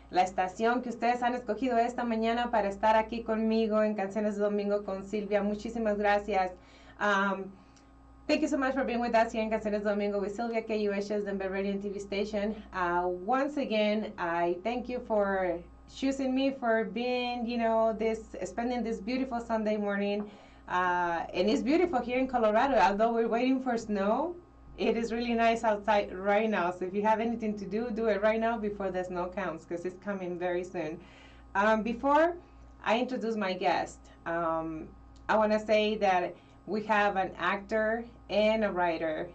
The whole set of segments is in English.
la estación que ustedes han escogido esta mañana para estar aquí conmigo en Canciones de Domingo con Silvia. Muchísimas gracias. Thank you so much for being with us here in Canciones de Domingo with Silvia KUH's Denver Radio and TV station. Once again, I thank you for choosing me for being, spending this beautiful Sunday morning. And it's beautiful here in Colorado, although we're waiting for snow. It is really nice outside right now, so if you have anything to do, do it right now before the snow comes, because it's coming very soon. Before I introduce my guest, I want to say that we have an actor and a writer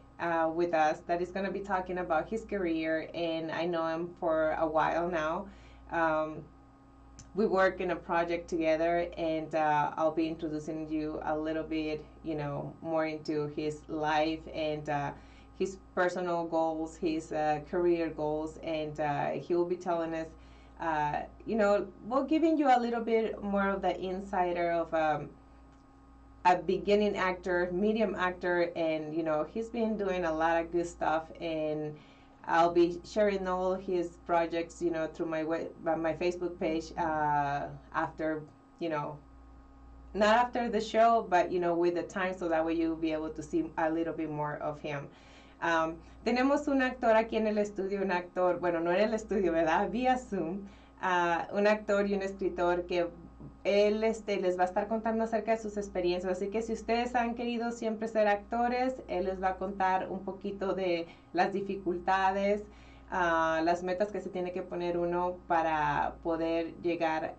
with us that is going to be talking about his career, and I know him for a while now. We work in a project together, and I'll be introducing you a little bit, more into his life and his personal goals, his career goals, and he will be telling us, well, giving you a little bit more of the insider of a beginning actor, medium actor, and he's been doing a lot of good stuff, and I'll be sharing all his projects, through my Facebook page after, not after the show, but with the time, so that way you'll be able to see a little bit more of him. Tenemos un actor aquí en el estudio, un actor, bueno, no en el estudio, ¿verdad? Vía Zoom, un actor y un escritor que él les va a estar contando acerca de sus experiencias. Así que si ustedes han querido siempre ser actores, él les va a contar un poquito de las dificultades, las metas que se tiene que poner uno para poder llegar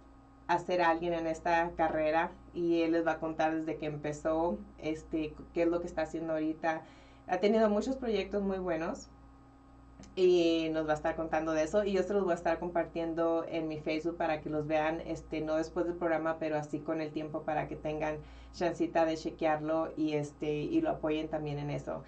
a ser alguien en esta carrera. Y él les va a contar desde que empezó, qué es lo que está haciendo ahorita. Ha tenido muchos proyectos muy buenos y nos va a estar contando de eso, y yo se los voy a estar compartiendo en mi Facebook para que los vean, no después del programa, pero así con el tiempo, para que tengan chancita de chequearlo y lo apoyen también en eso.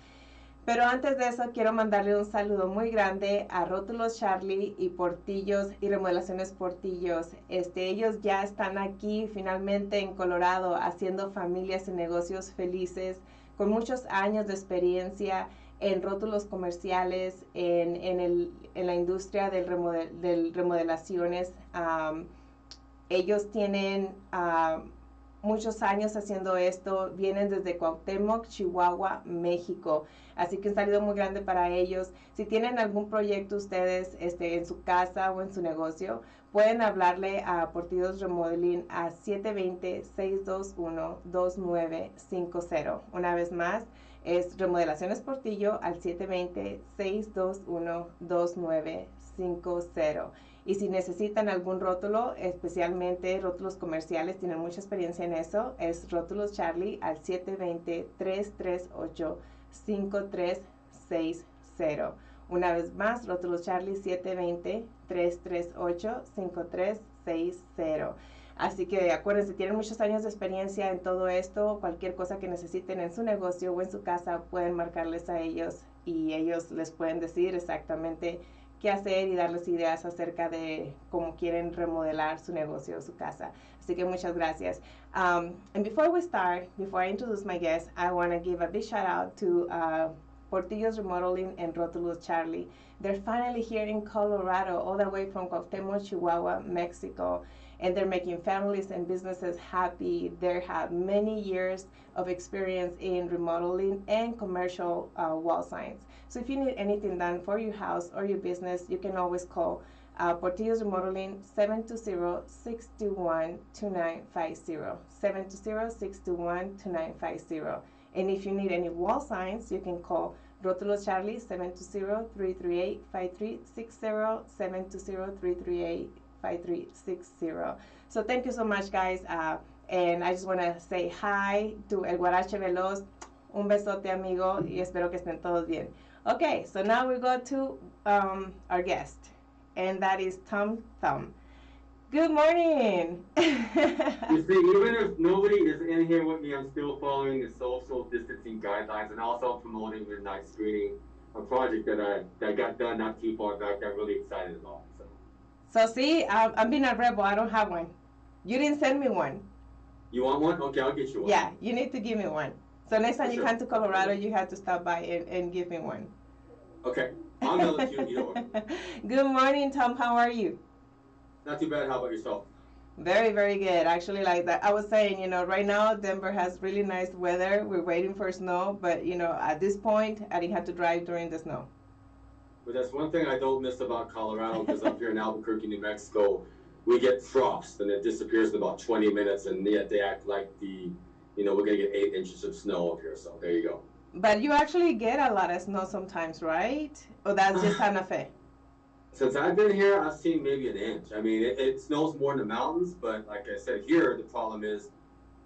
Pero antes de eso, quiero mandarle un saludo muy grande a Rótulos Charlie y Portillos y Remodelaciones Portillos. Ellos ya están aquí finalmente en Colorado, haciendo familias y negocios felices, con muchos años de experiencia en rótulos comerciales, en la industria del remodelaciones. Ellos tienen muchos años haciendo esto, vienen desde Cuauhtémoc, Chihuahua, México. Así que un saludo muy grande para ellos. Si tienen algún proyecto ustedes en su casa o en su negocio, pueden hablarle a Portillos Remodeling a 720-621-2950. Una vez más, es Remodelaciones Portillo al 720-621-2950. Y si necesitan algún rótulo, especialmente rótulos comerciales, tienen mucha experiencia en eso, es Rótulos Charlie al 720-338-5360. Una vez más, Rótulos Charlie 720-338-5360. Así que acuérdense, tienen muchos años de experiencia en todo esto. Cualquier cosa que necesiten en su negocio o en su casa, pueden marcarles a ellos y ellos les pueden decir exactamente qué hacer y darles ideas acerca de cómo quieren remodelar su negocio o su casa. Así que muchas gracias. And before we start, before I introduce my guest, I want to give a big shout out to Portillos Remodeling and Rótulos Charlie. They're finally here in Colorado, all the way from Cuauhtémoc, Chihuahua, Mexico. And they're making families and businesses happy. They have many years of experience in remodeling and commercial wall signs. So if you need anything done for your house or your business, you can always call Portillos Remodeling 720-621-2950. 720-621-2950. And if you need any wall signs, you can call Rótulos Charlie 720-338-5360. 720-338-5360. So thank you so much, guys. And I just want to say hi to El Guarache Veloz. Un besote, amigo, y espero que estén todos bien. Okay, so now we go to our guest, and that is Tom Thumb. Good morning. You see, even if nobody is in here with me, I'm still following the social distancing guidelines, and also promoting midnight screening, a project that got done not too far back that I'm really excited about. So see, I'm being a rebel. I don't have one. You didn't send me one. You want one? Okay, I'll get you one. Yeah, you need to give me one. So next time you come to Colorado, you have to stop by and give me one. Okay, I'm Ella Q, either or. Good morning, Tom. How are you? Not too bad. How about yourself? Very, very good. Actually, like that, I was saying, right now Denver has really nice weather. We're waiting for snow, but at this point, I didn't have to drive during the snow. But that's one thing I don't miss about Colorado, because up here in Albuquerque, New Mexico, we get frost and it disappears in about 20 minutes, and yet they act like we're gonna get 8 inches of snow up here. So there you go. But you actually get a lot of snow sometimes, right? Or that's just Santa Fe? Since I've been here, I've seen maybe an inch. I mean, it snows more in the mountains, but like I said, here the problem is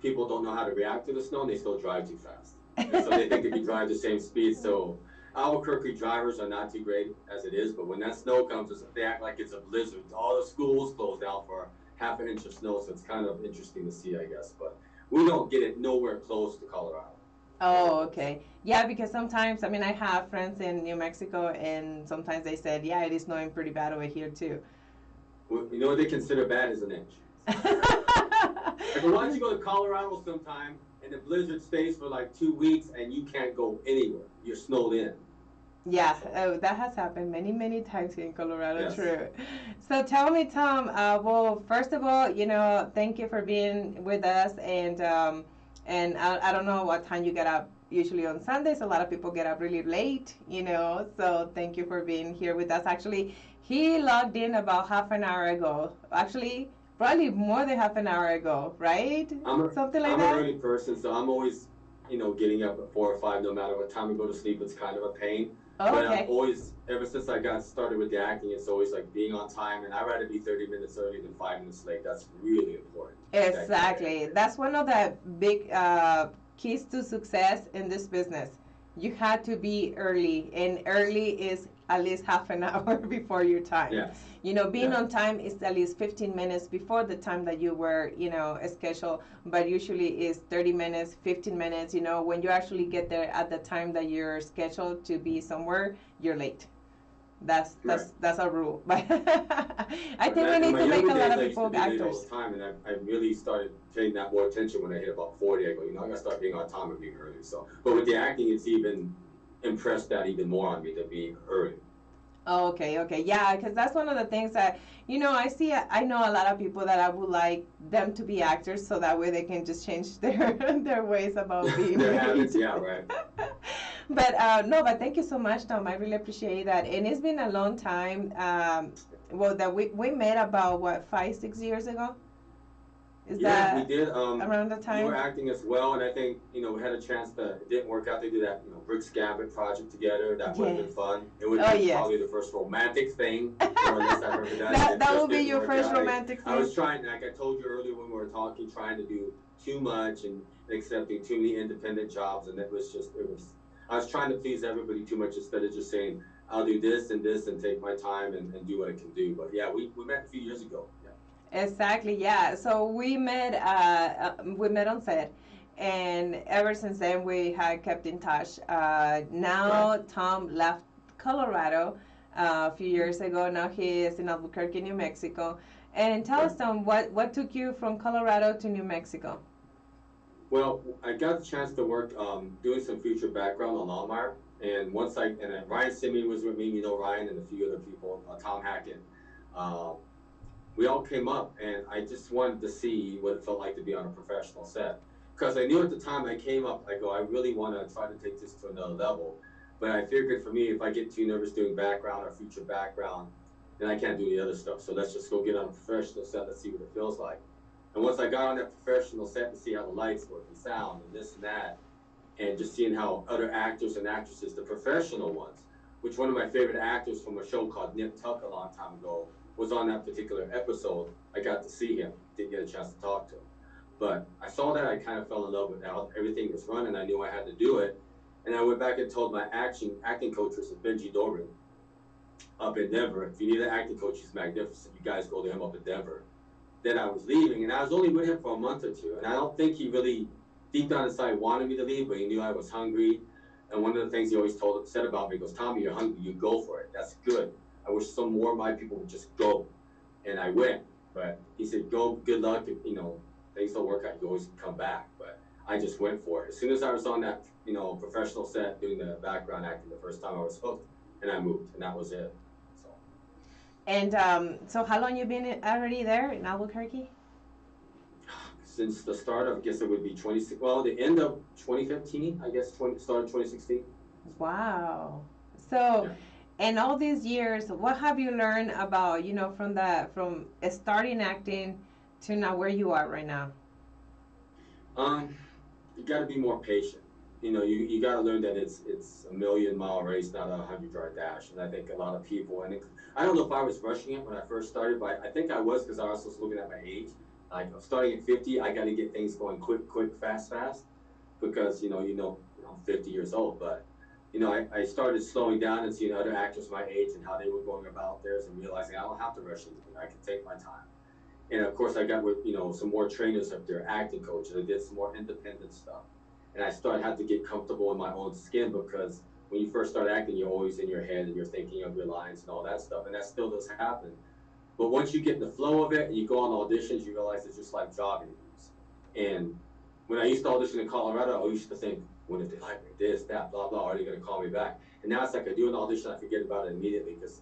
people don't know how to react to the snow and they still drive too fast. And so they think they can drive the same speed. So Albuquerque drivers are not too great as it is, but when that snow comes, they act like it's a blizzard. All the schools close down for half an inch of snow, so it's kind of interesting to see, I guess. But we don't get it nowhere close to Colorado. Oh, okay. Yeah, because sometimes, I mean, I have friends in New Mexico, and sometimes they said, yeah, it is snowing pretty bad over here, too. Well, you know what they consider bad is an inch. Like, why don't you go to Colorado sometime and the blizzard stays for like 2 weeks and you can't go anywhere? You're snowed in. Yeah, that has happened many, many times here in Colorado, Yes. true. So tell me, Tom, well, first of all, thank you for being with us. And I don't know what time you get up usually on Sundays. A lot of people get up really late, so thank you for being here with us. Actually, he logged in about half an hour ago. Actually, probably more than half an hour ago, right? Something like I'm that? an early person, so I'm always, getting up at 4 or 5, no matter what time I go to sleep. It's kind of a pain. Oh, But okay. I've always, ever since I got started with the acting, it's always like being on time, and I'd rather be 30 minutes early than 5 minutes late. That's really important. Exactly. That's one of the big keys to success in this business. You had to be early, and early is at least half an hour before your time. Yes. Being Yeah. on time is at least 15 minutes before the time that you were, scheduled, but usually is 30 minutes, 15 minutes, when you actually get there at the time that you're scheduled to be somewhere, you're late. That's Right. that's a rule. But I think we In need my to make a younger lot days, of I used people to be late all actors. the time, and I really started paying that more attention when I hit about 40. I go, I gotta start being on time and being early. So, but with the acting, it's even impressed that even more on me to be early. Oh, okay, yeah, because that's one of the things that I know a lot of people that I would like them to be actors, so that way they can just change their their ways about being Their late. habits, yeah, right. But no, but thank you so much, Tom. I really appreciate that, and it's been a long time. Well, that we met about what 5, 6 years ago. Is Yeah, we that did. around the You were time? acting as well, and I think we had a chance to. It didn't work out. They did that Brooks Gambit project together. That would have been Yes. fun. It would Oh, be yes. probably the first romantic thing more or less I've ever done. That It that just will be didn't your work first out. romantic I was scene. trying, like I told you earlier when we were talking, trying to do too much and accepting too many independent jobs, and it was just it was. I was trying to please everybody too much instead of just saying I'll do this and take my time and do what I can do. But yeah, we met a few years ago. Yeah. Exactly, yeah. So we met on set, and ever since then we had kept in touch. Now Right. Tom left Colorado a few years ago. Now he is in Albuquerque, New Mexico. And tell us, Right. Tom, what took you from Colorado to New Mexico? Well, I got the chance to work doing some feature background on Longmire, and Ryan Simi was with me, Ryan and a few other people, Tom Hackett. Um, we all came up, and I just wanted to see what it felt like to be on a professional set. Because I knew at the time I came up, I really want to try to take this to another level. But I figured for me, if I get too nervous doing background or feature background, then I can't do the other stuff. So let's just go get on a professional set. Let's see what it feels like. And once I got on that professional set and see how the lights work and sound and this and that, and just seeing how other actors and actresses, the professional ones, which one of my favorite actors from a show called Nip Tuck a long time ago was on that particular episode. I got to see him, didn't get a chance to talk to him. But I saw that, I kind of fell in love with how everything was running. I knew I had to do it. And I went back and told my acting coach, was Benji Doran, up in Denver. If you need an acting coach, he's magnificent. You guys go to him up in Denver. Then I was leaving, and I was only with him for a month or two. And I don't think he really, deep down inside, wanted me to leave, but he knew I was hungry. And one of the things he always said about me, he goes, Tommy, you're hungry, you go for it. That's good. I wish some more of my people would just go. And I went. But he said, go, good luck. If, things don't work out, you always come back. But I just went for it. As soon as I was on that, professional set doing the background acting the first time, I was hooked. and I moved, and that was it. So. And so how long you been already there in Albuquerque? Since the start of, I guess it would be 26. Well, the end of 2015, I guess. Start of 2016. Wow. So, Yeah. in all these years, what have you learned about, from starting acting to now where you are right now? Um, you got to be more patient. You got to learn that it's a million-mile race, not a 100-yard dash. And I think a lot of people, I don't know if I was rushing it when I first started, but I think I was because I was also looking at my age. Like starting at 50, I got to get things going quick, fast, because I'm 50 years old. But I started slowing down and seeing other actors my age and how they were going about theirs and realizing I don't have to rush anything. I can take my time. And of course, I got with some more trainers up there, acting coaches. I did some more independent stuff, and I started had to get comfortable in my own skin because when you first start acting, you're always in your head and you're thinking of your lines and all that stuff, and that still does happen. But once you get in the flow of it and you go on auditions, you realize it's just like jogging. And when I used to audition in Colorado, I used to think, when if they like me, this, that, blah, blah, are they going to call me back? And now it's like I do an audition, I forget about it immediately because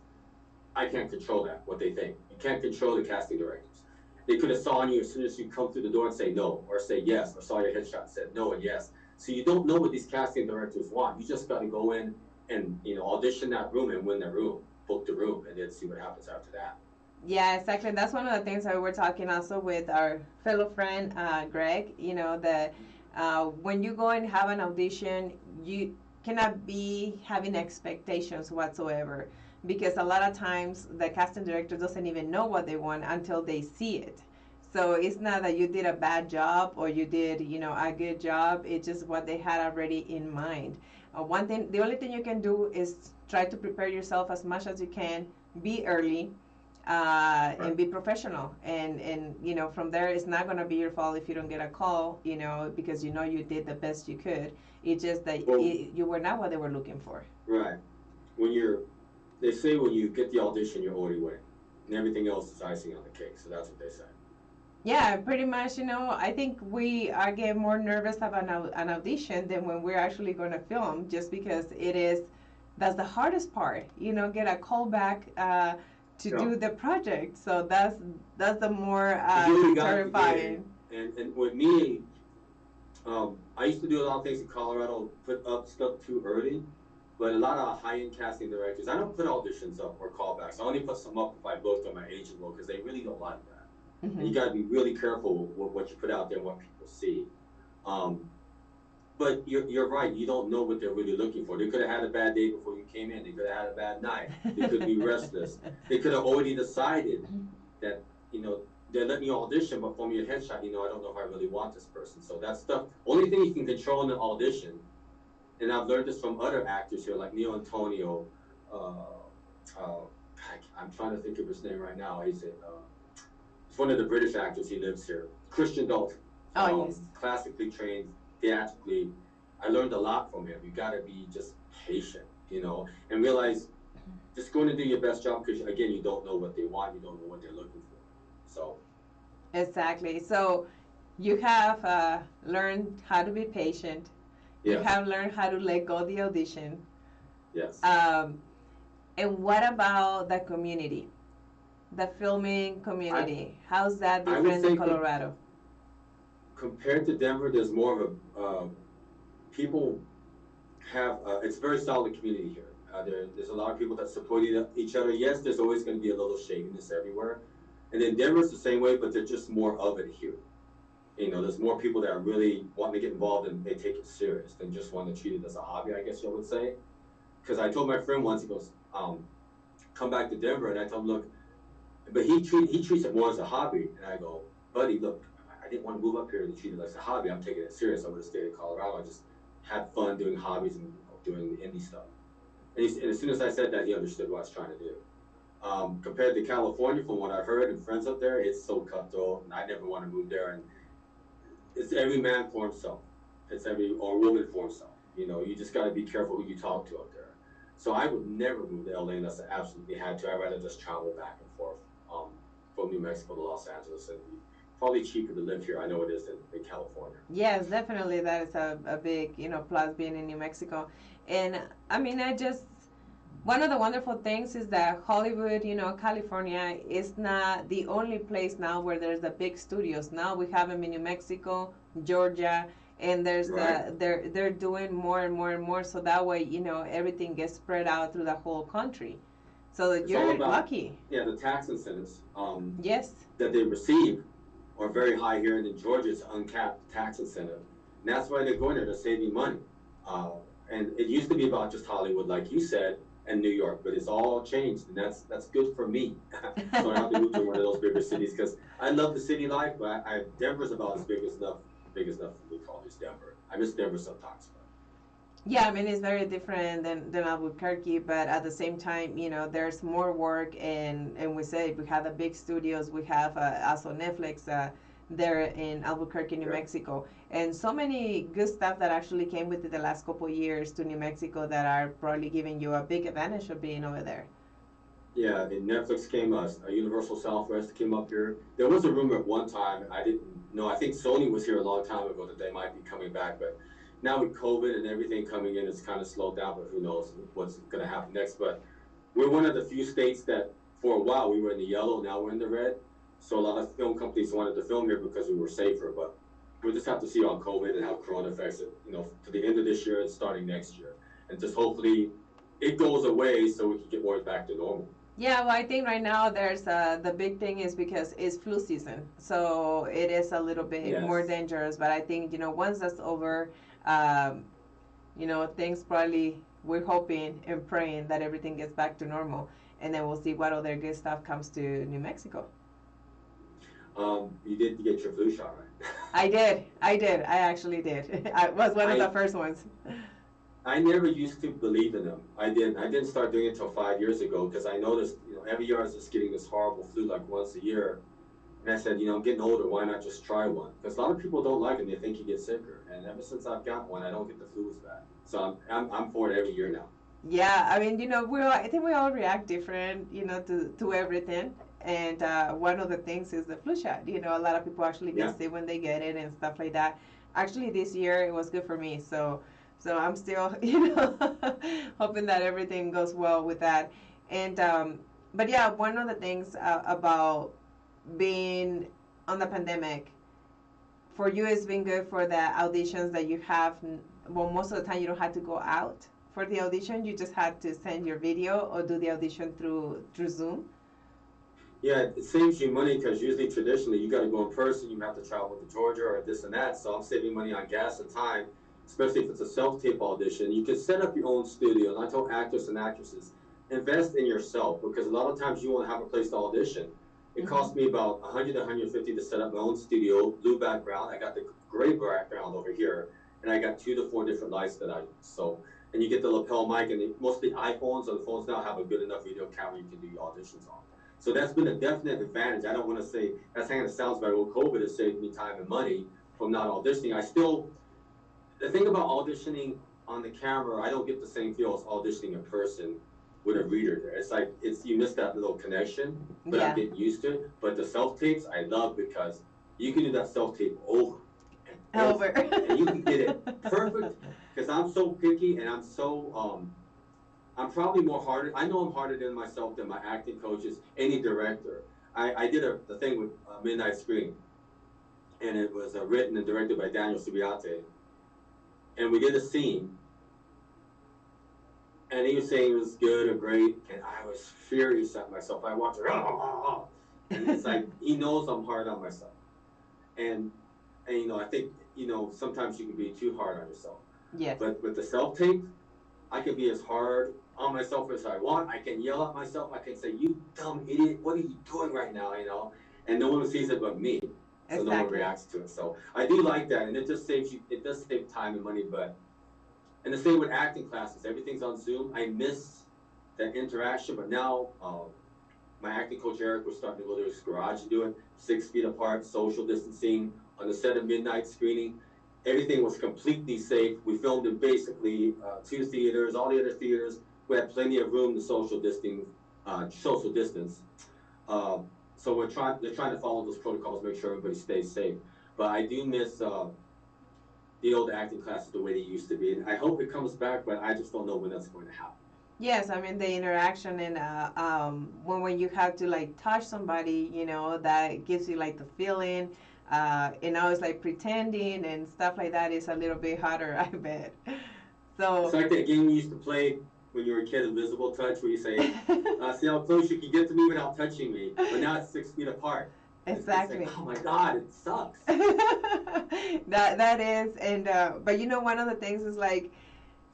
I can't control that, what they think. You can't control the casting directors. They could have saw you as soon as you come through the door and say no, or say yes, or saw your headshot and said no and yes. So you don't know what these casting directors want. You just got to go in and audition that room and win that room, book the room, and then see what happens after that. Yeah, exactly. That's one of the things that we were talking also with our fellow friend Greg. That when you go and have an audition, you cannot be having expectations whatsoever because a lot of times the casting director doesn't even know what they want until they see it. So it's not that you did a bad job or you did, a good job. It's just what they had already in mind. The only thing you can do is try to prepare yourself as much as you can. Be early, and be professional, and from there it's not going to be your fault if you don't get a call, because you did the best you could. It's just that you were not what they were looking for. Right. They say when you get the audition, you're already winning, and everything else is icing on the cake. So that's what they say. Yeah, pretty much. I think we are getting more nervous about an audition than when we're actually going to film, just because that's the hardest part. Get a call back to do the project. So that's the more terrifying. And with me, I used to do a lot of things in Colorado, put up stuff too early, but a lot of high-end casting directors, I don't put auditions up or callbacks. I only put some up if I booked on my agent will because they really don't like that. Mm-hmm. And you got to be really careful with what you put out there and what people see. But you're right. You don't know what they're really looking for. They could have had a bad day before you came in. They could have had a bad night. They could be restless. They could have already decided that, they're letting you audition, but from your headshot, I don't know if I really want this person. So that stuff, only thing you can control in the audition, and I've learned this from other actors here, like Neil Antonio. I'm trying to think of his name right now. He's one of the British actors. He lives here. Christian Dalton. Yes. Classically trained, theatrically. I learned a lot from him. You got to be just patient, and realize just going to do your best job because, again, you don't know what they want. You don't know what they're looking for. So. Exactly. So you have learned how to be patient. Yes. You have learned how to let go the audition. Yes. And what about the community? The filming community. How's that different in Colorado? Compared to Denver, there's more of a people have it's a very solid community here. There's a lot of people that support each other. Yes, there's always going to be a little shadiness everywhere, and then Denver's the same way, but there's just more of it here. There's more people that really want to get involved and they take it serious than just want to treat it as a hobby, I guess you would say. Because I told my friend once, he goes, come back to Denver, and I told him, look, but he treats it more as a hobby, and I go, buddy, look, I didn't want to move up here and treat it as a hobby. I'm taking it serious. I would have stayed in Colorado. I just had fun doing hobbies and doing indie stuff. And as soon as I said that, he understood what I was trying to do. Compared to California, from what I've heard and friends up there, it's so cutthroat, and I never want to move there. And it's every man for himself. Or woman for himself. You just got to be careful who you talk to up there. So I would never move to LA unless I absolutely had to. I'd rather just travel back and forth from New Mexico to Los Angeles. And probably cheaper to live here. I know it is in California. Yes, definitely. That is a big, plus being in New Mexico. And I mean, One of the wonderful things is that Hollywood, California is not the only place now where there's the big studios. Now we have them in New Mexico, Georgia, and there's Right. they're doing more and more and more. So that way, everything gets spread out through the whole country. So It's all you're about, lucky. yeah, the tax incentives Yes. that they receive are very high here, and in Georgia it's uncapped tax incentive, and that's why they're going there. They're saving money. Uh, and it used to be about just Hollywood, like you said, and New York, but it's all changed, and that's good for me. So I have to move to one of those bigger cities because I love the city life, but Denver's about as big enough for me to call this Denver. I miss Denver sometimes. Yeah, I mean it's very different than Albuquerque, but at the same time, there's more work, and we say we have the big studios. We have also Netflix there in Albuquerque, New Yeah. Mexico, and so many good stuff that actually came within the last couple of years to New Mexico that are probably giving you a big advantage of being over there. Yeah, and Netflix came, Universal Southwest came up here. There was a rumor at one time, I didn't know, I think Sony was here a long time ago that they might be coming back, but now with COVID and everything coming in, it's kind of slowed down, but who knows what's going to happen next. But we're one of the few states that, for a while, we were in the yellow, now we're in the red. So a lot of film companies wanted to film here because we were safer, but we'll just have to see on COVID and how Corona affects it, to the end of this year and starting next year. And just hopefully it goes away so we can get more back to normal. Yeah, well, I think right now there's the big thing is because it's flu season, so it is a little bit more Yes. dangerous. But I think once that's over, um, things probably we're hoping and praying that everything gets back to normal, and then we'll see what other good stuff comes to New Mexico. You did get your flu shot, right? I actually did. I was one of the I first ones. I never used to believe in them. I didn't. I didn't start doing it until 5 years ago because I noticed, every year I was just getting this horrible flu like once a year. And I said, I'm getting older. Why not just try one? Because a lot of people don't like them. They think you get sicker. And ever since I've got one, I don't get the flu as bad. So I'm for it every year now. Yeah, I mean, I think we all react different, to everything. And one of the things is the flu shot. A lot of people actually Yeah. get sick when they get it and stuff like that. Actually, this year it was good for me. So I'm still, hoping that everything goes well with that. And but yeah, one of the things about being on the pandemic for you, it's been good for the auditions that you have. Well, most of the time you don't have to go out for the audition. You just had to send your video or do the audition through Zoom. Yeah, it saves you money because usually traditionally you got to go in person. You have to travel to Georgia or this and that. So I'm saving money on gas and time, especially if it's a self-tape audition. You can set up your own studio. And I tell actors and actresses, invest in yourself because a lot of times you won't have a place to audition. It cost me about 100 to 150 to set up my own studio, blue background. I got the gray background over here, and I got 2 to 4 different lights that I use. So, and you get the lapel mic, and most of the iPhones or the phones now have a good enough video camera you can do your auditions on. So that's been a definite advantage. I don't want to say that's kind of sounds bad. Well, COVID has saved me time and money from not auditioning. The thing about auditioning on the camera, I don't get the same feel as auditioning in person with a reader there. It's like you miss that little connection, but I'm Yeah. getting used to it. But the self tapes I love because you can do that self tape over and over, Over. and you can get it perfect. Because I'm so picky and I'm probably more harder. I know I'm harder than myself than my acting coaches, any director. I did the thing with Midnight Screen, and it was written and directed by Daniel Subiate. And we did a scene, and he was saying it was good or great, and I was furious at myself. I watched it, and it's like he knows I'm hard on myself, and I think sometimes you can be too hard on yourself. Yes. But with the self tape, I can be as hard on myself as I want. I can yell at myself. I can say, "You dumb idiot! What are you doing right now?" And no one sees it but me, so no one Exactly. reacts to it. So I do like that, and it just saves you. It does save time and money, but. And the same with acting classes. Everything's on Zoom. I miss that interaction, but now my acting coach Eric was starting to go to his garage and do it 6 feet apart, social distancing on the set of Midnight Screening. Everything was completely safe. We filmed in basically 2 theaters. All the other theaters, we had plenty of room to social distance. So they're trying to follow those protocols, make sure everybody stays safe. But I do miss the old acting classes the way they used to be. And I hope it comes back, but I just don't know when that's going to happen. Yes, I mean the interaction and when you have to like touch somebody, you know, that gives you like the feeling. And now it's like pretending and stuff like that is a little bit harder, I bet. It's So like that game you used to play when you were a kid, Invisible Touch, where you say, see how close you can get to me without touching me. But now it's 6 feet apart. It's exactly. like, oh my God, it sucks. That is, and but you know, one of the things is like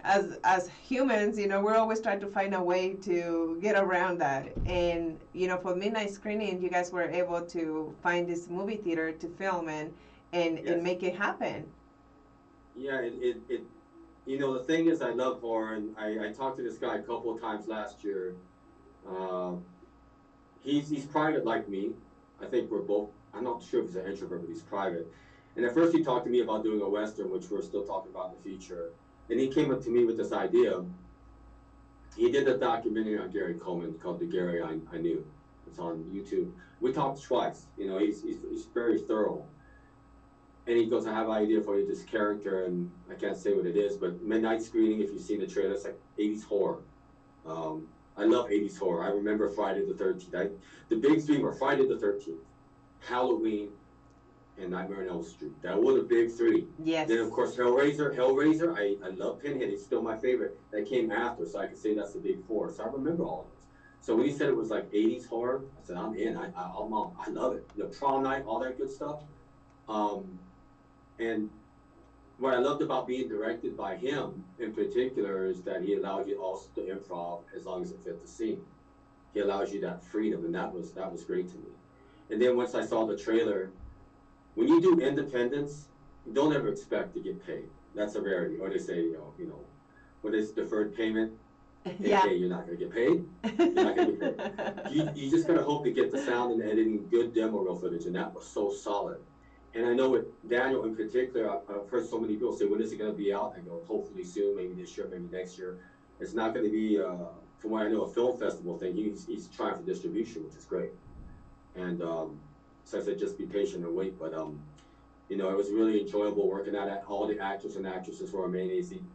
as humans, you know, we're always trying to find a way to get around that. And you know, for midnight screening, you guys were able to find this movie theater to film and Yes. make it happen. Yeah, you know, the thing is, I love horror, and I talked to this guy a couple of times last year. Uh, he's private like me. I think we're both. I'm not sure if he's an introvert, but he's private. And at first, he talked to me about doing a western, which we're still talking about in the future. And he came up to me with this idea. He did a documentary on Gary Coleman called "The Gary I Knew." It's on YouTube. We talked twice. You know, he's very thorough. And he goes, "I have an idea for you, this character," and I can't say what it is, but midnight screening. If you've seen the trailer, it's like 80s horror. I love 80s horror. I remember Friday the 13th. The big three were Friday the 13th, Halloween, and Nightmare on Elm Street. That were the big three. Yes. Then, of course, Hellraiser. Hellraiser, I love Pinhead. He's still my favorite. That came after, so I could say that's the big four. So I remember all of those. So when he said it was like 80s horror, I said, I'm in. I love it. The prom night, all that good stuff. Um, and what I loved about being directed by him in particular is that he allowed you also to improv as long as it fit the scene. He allows you that freedom, and that was great to me. And then once I saw the trailer, when you do independence, don't ever expect to get paid. That's a rarity. Or they say, when it's deferred payment, Yeah. hey, you're not gonna get paid. You're not gonna get paid. You just gotta hope to get the sound and editing, good demo reel footage, and that was so solid. And I know with Daniel in particular, I've heard so many people say, when is it going to be out? I go, hopefully soon, maybe this year, maybe next year. It's not going to be, from what I know, a film festival thing. He's trying for distribution, which is great. And so I said, just be patient and wait. But, it was really enjoyable working at it. All the actors and actresses were amazing.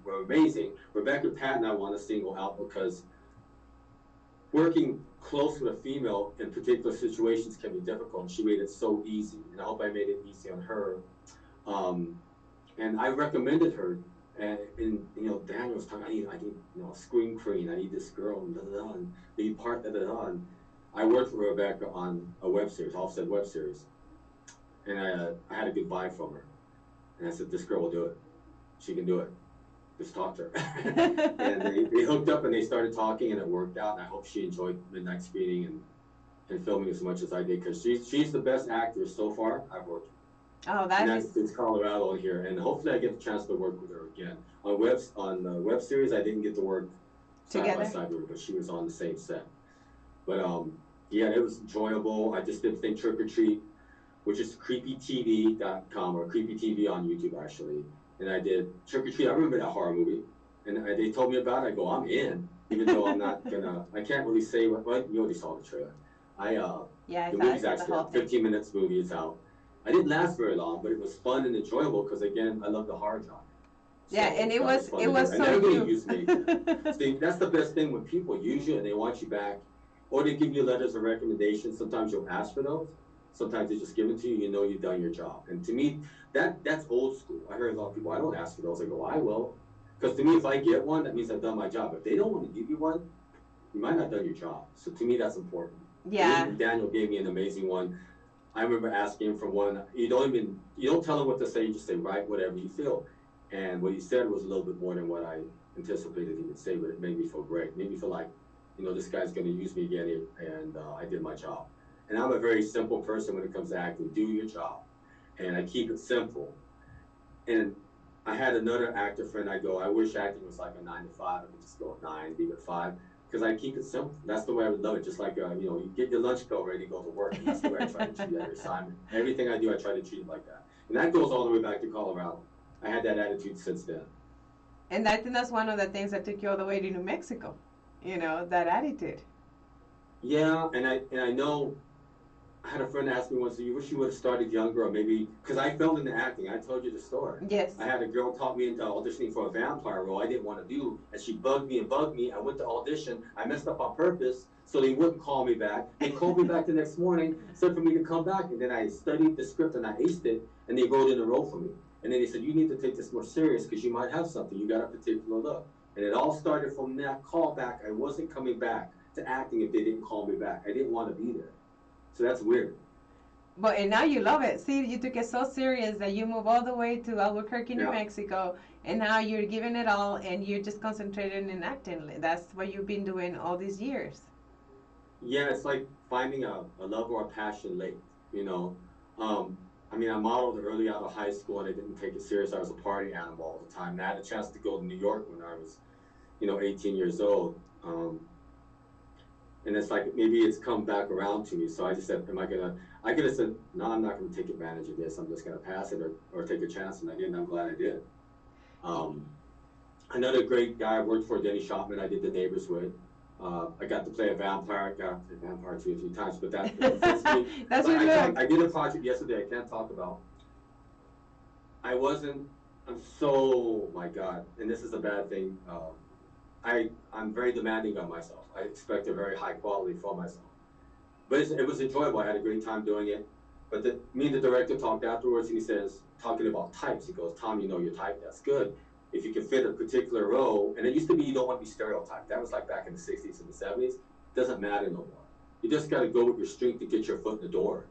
Rebecca Patton, I want to single out because working close with a female in particular situations can be difficult, and she made it so easy. And I hope I made it easy on her. And I recommended her. And Daniel was talking. I need a screen queen. I need this girl, and lead part, And I worked with Rebecca on a web series, offset web series, and I had a good vibe from her. And I said, this girl will do it. She can do it. Just talk to her. And they hooked up and they started talking and it worked out. And I hope she enjoyed midnight screening and filming as much as I did, because she's the best actress so far I've worked with. Oh, and that's it's Colorado here, and hopefully I get the chance to work with her again on web series. I didn't get to work side by side with her, but she was on the same set. But yeah, it was enjoyable. I just did the thing Trick or Treat, which is creepytv.com or creepytv on YouTube actually. And I did Trick or Treat. I remember that horror movie, and they told me about it. I go, I'm in, even though I'm not gonna. I can't really say what. You already saw the trailer. Yeah, the movie's actually out. 15 minutes movie is out. I didn't last very long, but it was fun and enjoyable because again, I love the horror genre. So yeah, and it was so you. Used me. See, that's the best thing when people use you and they want you back, or they give you letters of recommendation. Sometimes you'll ask for those. Sometimes they just give it to you. You know you've done your job. And to me, that's old school. I heard a lot of people. I don't ask for those. I go, I will, because to me, if I get one, that means I've done my job. If they don't want to give you one, you might not have done your job. So to me, that's important. Yeah. And Daniel gave me an amazing one. I remember asking him for one. You don't tell him what to say. You just say, write whatever you feel. And what he said was a little bit more than what I anticipated he would say, but it made me feel great. It made me feel like, this guy's going to use me again, and I did my job. And I'm a very simple person when it comes to acting. Do your job. And I keep it simple. And I had another actor friend. I go, I wish acting was like a 9 to 5. I could just go at 9, leave at 5. Because I keep it simple. That's the way I would love it. Just like, you get your lunch bell ready to go to work. And that's the way I try to treat every assignment. Everything I do, I try to treat it like that. And that goes all the way back to Colorado. I had that attitude since then. And I think that's one of the things that took you all the way to New Mexico. That attitude. Yeah, and I know I had a friend ask me once, "You wish you would have started younger, or maybe," because I fell into acting. I told you the story. Yes. I had a girl talk me into auditioning for a vampire role I didn't want to do, and she bugged me and bugged me. I went to audition. I messed up on purpose so they wouldn't call me back. They called me back the next morning, said for me to come back, and then I studied the script and I aced it, and they wrote in a role for me. And then they said, "You need to take this more serious because you might have something. You got a particular look." And it all started from that call back. I wasn't coming back to acting if they didn't call me back. I didn't want to be there. So that's weird. But and now you love it. See, you took it so serious that you moved all the way to Albuquerque, New Yeah. Mexico, and now you're giving it all, and you're just concentrating in acting. That's what you've been doing all these years. Yeah, it's like finding a love or a passion late, you know. I mean, I modeled early out of high school and I didn't take it serious. I was a party animal all the time. And I had a chance to go to New York when I was, 18 years old. And it's like maybe it's come back around to me. So I just said, I could have said, no, I'm not going to take advantage of this. I'm just going to pass it or take a chance. And I did, and I'm glad I did. Another great guy I worked for, Denny Shopman, I did The Neighbors with. I got to play a vampire. I got to play a vampire 2 or 3 times, but that fits me. That's But your look. I did a project yesterday I can't talk about. I'm so, my God, and this is a bad thing. I'm very demanding on myself. I expect a very high quality for myself. But it was enjoyable. I had a great time doing it. But me and the director talked afterwards, and he says, talking about types, he goes, "Tom, you know your type. That's good. If you can fit a particular role," and it used to be you don't want to be stereotyped. That was like back in the 60s and the 70s. It doesn't matter no more. You just got to go with your strength to get your foot in the door.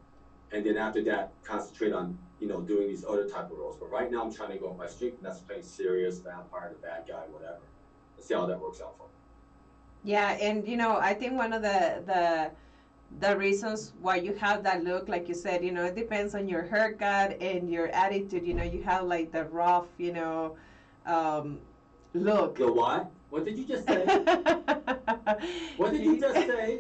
And then after that, concentrate on, doing these other type of roles. But right now I'm trying to go with my strength, and that's playing serious, vampire, the bad guy, whatever. Let's see how that works out for me. Yeah, and I think one of the reasons why you have that look, like you said, it depends on your haircut and your attitude. You have like the rough, look. The what? What did you just say? What did you just say?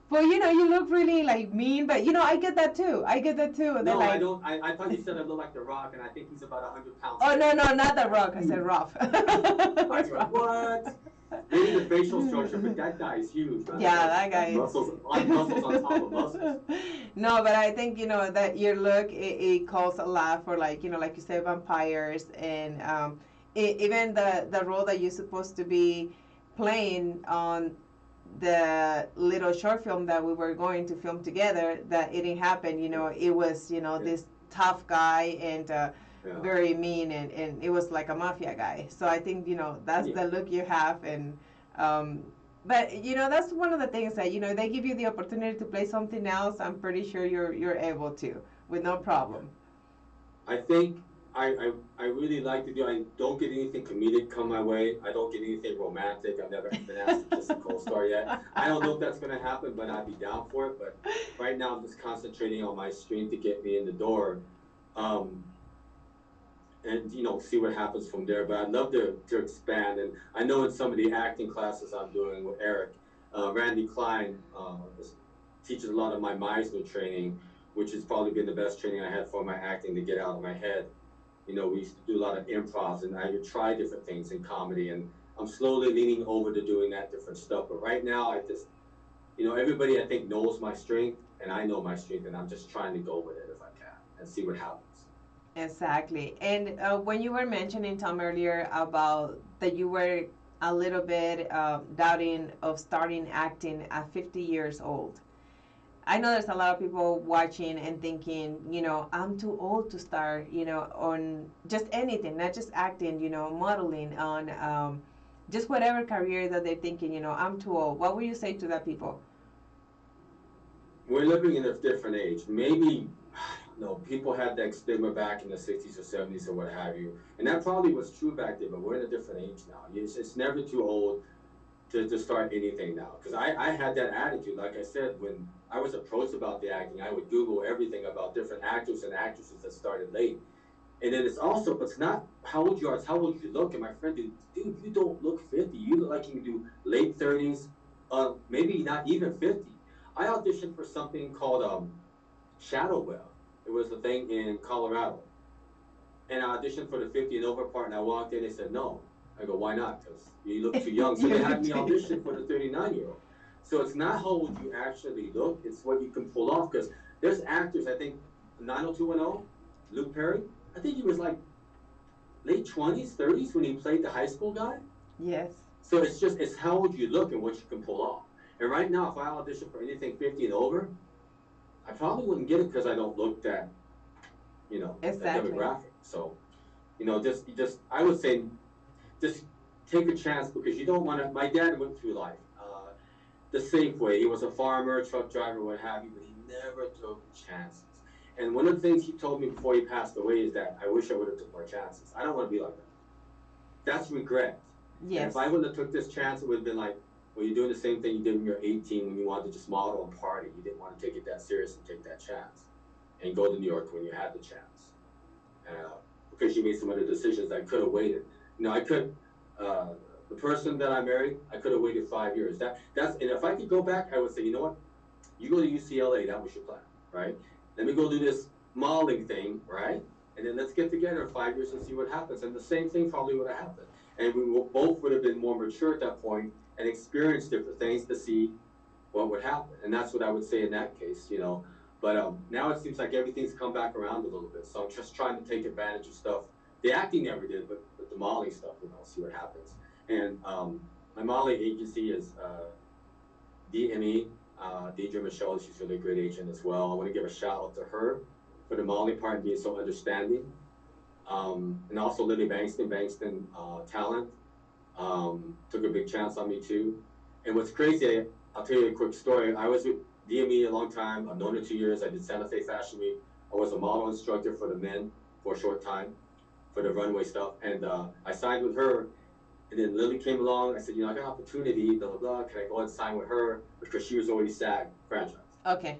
Well, you look really like mean, but I get that too. I get that too. No, like, I don't. I thought you said I look like The Rock, and I think he's about 100 pounds. Oh no, not the Rock. I said rough. I was like, what? Maybe the facial structure, but that guy is huge, man. Yeah, that guy is. Muscles on top of muscles. No, but I think that your look it calls a lot for like like you said, vampires, and even the role that you're supposed to be playing on the little short film that we were going to film together, that it didn't happen. It was this tough guy and very mean, and it was like a mafia guy. So I think that's the look you have, and but that's one of the things that they give you the opportunity to play something else. I'm pretty sure you're able to with no problem. I think I really like to do. I don't get anything comedic come my way. I don't get anything romantic. I've never been asked to kiss a co-star yet. I don't know if that's going to happen, but I'd be down for it. But right now, I'm just concentrating on my stream to get me in the door, and see what happens from there. But I'd love to expand. And I know in some of the acting classes I'm doing with Eric, Randy Klein teaches a lot of my Meisner training, which has probably been the best training I had for my acting to get out of my head. We used to do a lot of improv, and I would try different things in comedy, and I'm slowly leaning over to doing that different stuff. But right now, I just, everybody I think knows my strength, and I know my strength, and I'm just trying to go with it if I can and see what happens. Exactly. And when you were mentioning, Tom, earlier about that you were a little bit doubting of starting acting at 50 years old. I know there's a lot of people watching and thinking, I'm too old to start, on just anything, not just acting, modeling, on just whatever career that they're thinking, I'm too old. What would you say to that people? We're living in a different age. Maybe, people had that stigma back in the 60s or 70s or what have you. And that probably was true back then, but we're in a different age now. It's never too old to start anything now. Because I had that attitude. Like I said, when I was approached about the acting, I would Google everything about different actors and actresses that started late. And then it's not how old you are, it's how old you look. And my friend, dude, you don't look 50. You look like you can do late 30s, maybe not even 50. I auditioned for something called Shadow Web. It was a thing in Colorado. And I auditioned for the 50 and over part, and I walked in, they said no. I go, why not? Because you look too young. So they had me audition for the 39-year-old. So it's not how old you actually look, it's what you can pull off. Because There's actors, I think, 90210, Luke Perry, I think he was like late 20s, 30s when he played the high school guy. Yes. So it's how would you look and what you can pull off. And right now, if I audition for anything 50 and over, I probably wouldn't get it because I don't look that, Exactly. that demographic. So, I would say, just take a chance because you don't want to. My dad went through life the safe way. He was a farmer, truck driver, what have you, but he never took chances. And one of the things he told me before he passed away is that I wish I would have took more chances. I don't want to be like that. That's regret. Yes. And if I wouldn't have took this chance, it would have been like, well, you're doing the same thing you did when you were 18 when you wanted to just model and party. You didn't want to take it that serious and take that chance and go to New York when you had the chance. Because you made some other decisions that could have waited. The person that I married, I could have waited 5 years. And if I could go back, I would say, you know what? You go to UCLA, that was your plan, right? Let me go do this modeling thing, right? And then let's get together in 5 years and see what happens. And the same thing probably would have happened. And we both would have been more mature at that point and experienced different things to see what would happen. And that's what I would say in that case, But now it seems like everything's come back around a little bit. So I'm just trying to take advantage of stuff. The acting never did, but the modeling stuff, see what happens. And my modeling agency is DME, Deidre Michelle. She's a really great agent as well. I want to give a shout out to her for the modeling part and being so understanding. And also Lily Bankston Talent, took a big chance on me too. And what's crazy, I'll tell you a quick story. I was with DME a long time. I've known her 2 years. I did Santa Fe Fashion Week. I was a model instructor for the men for a short time for the runway stuff. And I signed with her. And then Lily came along. I said, I got an opportunity, blah, blah, blah. Can I go and sign with her? Because she was already SAG franchise. Okay.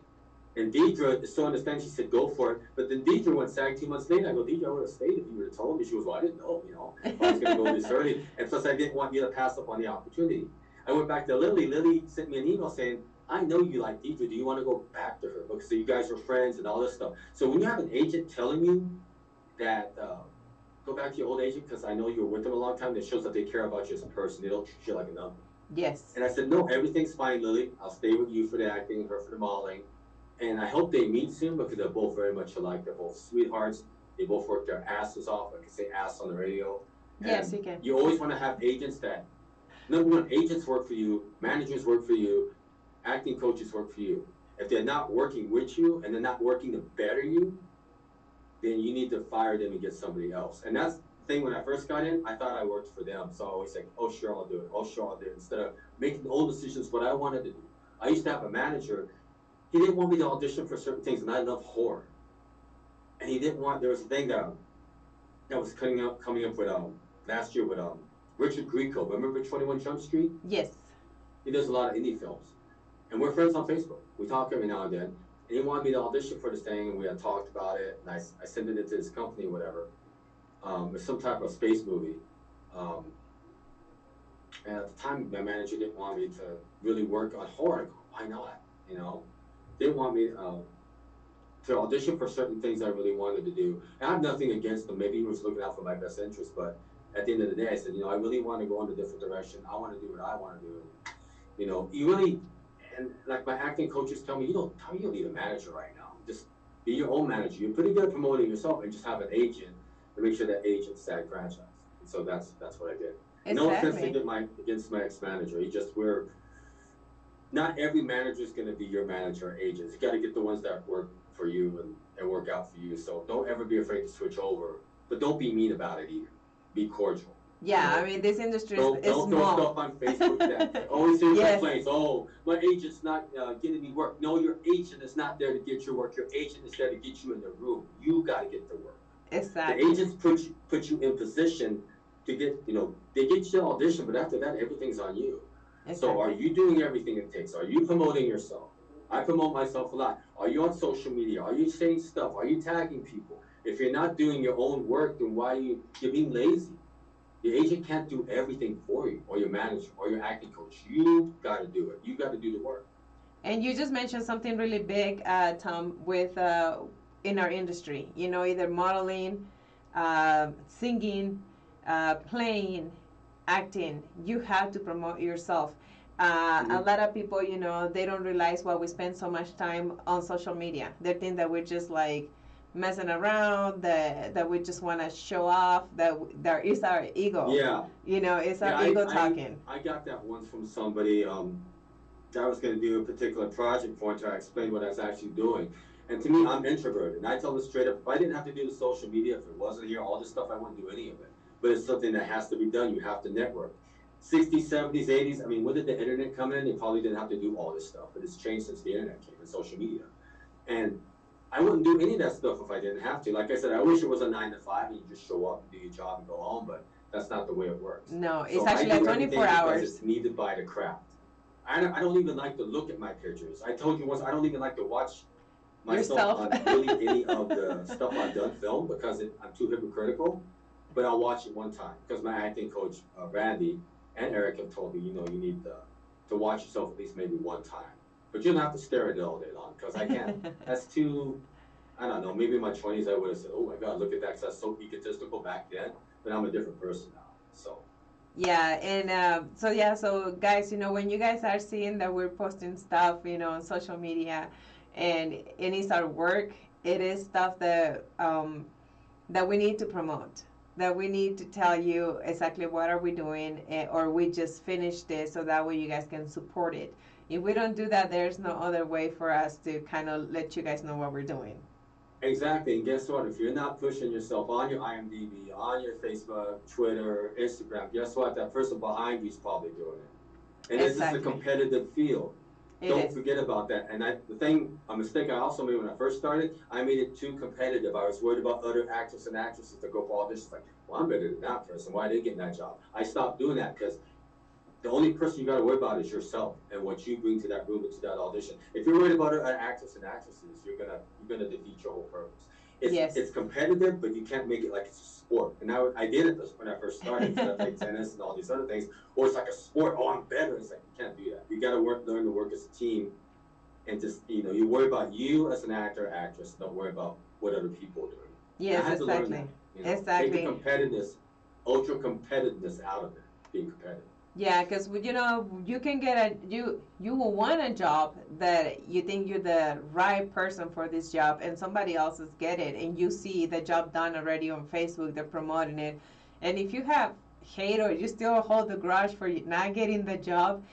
And Deidre is so understanding. She said, go for it. But then Deidre went SAG 2 months later. I go, Deidre, I would have stayed if you would have told me. She was, well, I didn't know, if I was going to go this early. And plus, I didn't want you to pass up on the opportunity. I went back to Lily. Lily sent me an email saying, I know you like Deidre. Do you want to go back to her? Because you guys were friends and all this stuff. So when you have an agent telling you that, go back to your old agent because I know you were with them a long time, that shows that they care about you as a person. They don't treat you like a number. Yes. And I said, no, everything's fine, Lily. I'll stay with you for the acting and her for the modeling. And I hope they meet soon because they're both very much alike. They're both sweethearts. They both work their asses off. I can say ass on the radio. Yes, you can. You always want to have agents that, number one, agents work for you, managers work for you, acting coaches work for you. If they're not working with you and they're not working to better you, then you need to fire them and get somebody else. And that's the thing, when I first got in, I thought I worked for them. So I always say, oh, sure, I'll do it. Oh, sure, I'll do it. Instead of making all decisions what I wanted to do. I used to have a manager. He didn't want me to audition for certain things, and I love horror. And he didn't want, there was a thing that was coming up with last year with Richard Grieco. Remember 21 Jump Street? Yes. He does a lot of indie films. And we're friends on Facebook. We talk every now and then. And he wanted me to audition for this thing, and we had talked about it, and I sent it into his company or whatever. It's some type of space movie. And at the time, my manager didn't want me to really work on horror. I go, why not? Didn't want me to audition for certain things I really wanted to do. And I have nothing against him. Maybe he was looking out for my best interest, but at the end of the day, I said, I really want to go in a different direction. I want to do what I want to do. You really, and like my acting coaches tell me, you don't need a manager right now. Just be your own manager. You're pretty good at promoting yourself, and just have an agent to make sure that agent's SAG franchise. And so that's what I did. Exactly. No offense against my ex-manager. Not every manager is going to be your manager or agent. You got to get the ones that work for you and work out for you. So don't ever be afraid to switch over, but don't be mean about it either. Be cordial. Yeah, I mean, this industry is don't small. Throw stuff on Facebook that always hear complaints. Oh, my agent's not getting me work. No, your agent is not there to get your work. Your agent is there to get you in the room. You got to get the work. Exactly. The agents put you in position to get, they get you to audition, but after that, everything's on you. Exactly. So are you doing everything it takes? Are you promoting yourself? I promote myself a lot. Are you on social media? Are you saying stuff? Are you tagging people? If you're not doing your own work, then you're being lazy. Your agent can't do everything for you, or your manager, or your acting coach. You got to do it. You got to do the work. And you just mentioned something really big, Tom, with in our industry. Either modeling, singing, playing, acting. You have to promote yourself. A lot of people, they don't realize why we spend so much time on social media. They think that we're just like messing around, that we just want to show off, that there is our ego. Yeah. It's our ego talking. I got that once from somebody. I was going to do a particular project for, until I explained what I was actually doing. And to me, I'm introverted. And I tell them straight up, if I didn't have to do the social media, if it wasn't here, all this stuff, I wouldn't do any of it. But it's something that has to be done. You have to network. 60s, 70s, 80s, I mean, when did the internet come in? They probably didn't have to do all this stuff. But it's changed since the internet came and social media. And I wouldn't do any of that stuff if I didn't have to. Like I said, I wish it was a 9 to 5 and you just show up and do your job and go home. But that's not the way it works. No, it's actually like 24 hours. It's needed by the craft. I don't even like to look at my pictures. I told you once, I don't even like to watch myself on really any of the stuff I've done film because I'm too hypocritical. But I'll watch it one time because my acting coach, Randy and Eric, have told me, you need to watch yourself at least maybe one time. But you don't have to stare at it all day long because I can't. That's too, I don't know, maybe in my 20s I would have said, oh my God, look at that because I was so egotistical back then. But I'm a different person now, so. Yeah, and so guys, when you guys are seeing that we're posting stuff, on social media, and it's our work, it is stuff that that we need to promote, that we need to tell you exactly what are we doing, or we just finished this, so that way you guys can support it. If we don't do that, there's no other way for us to kind of let you guys know what we're doing. Exactly, and guess what? If you're not pushing yourself on your IMDb, on your Facebook, Twitter, Instagram, guess what? That person behind you is probably doing it. And It's just a competitive field. Don't forget about that. And a mistake I also made when I first started, I made it too competitive. I was worried about other actors and actresses to go for auditions. Like, well, I'm better than that person. Why are they getting that job? I stopped doing that because the only person you got to worry about is yourself and what you bring to that room and to that audition. If you're worried about actors and actresses, you're gonna defeat your whole purpose. It's competitive, but you can't make it like it's a sport. And I did it when I first started. I played tennis and all these other things. Or it's like a sport. Oh, I'm better. It's like you can't do that. You got to learn to work as a team, and just you worry about you as an actor or actress. Don't worry about what other people are doing. Yes, exactly. Exactly. Take the competitiveness, ultra competitiveness out of it. Being competitive. Yeah, because you can get you will want a job that you think you're the right person for this job, and somebody else is get it, and you see the job done already on Facebook, they're promoting it, and if you have hate or you still hold the grudge for not getting the job,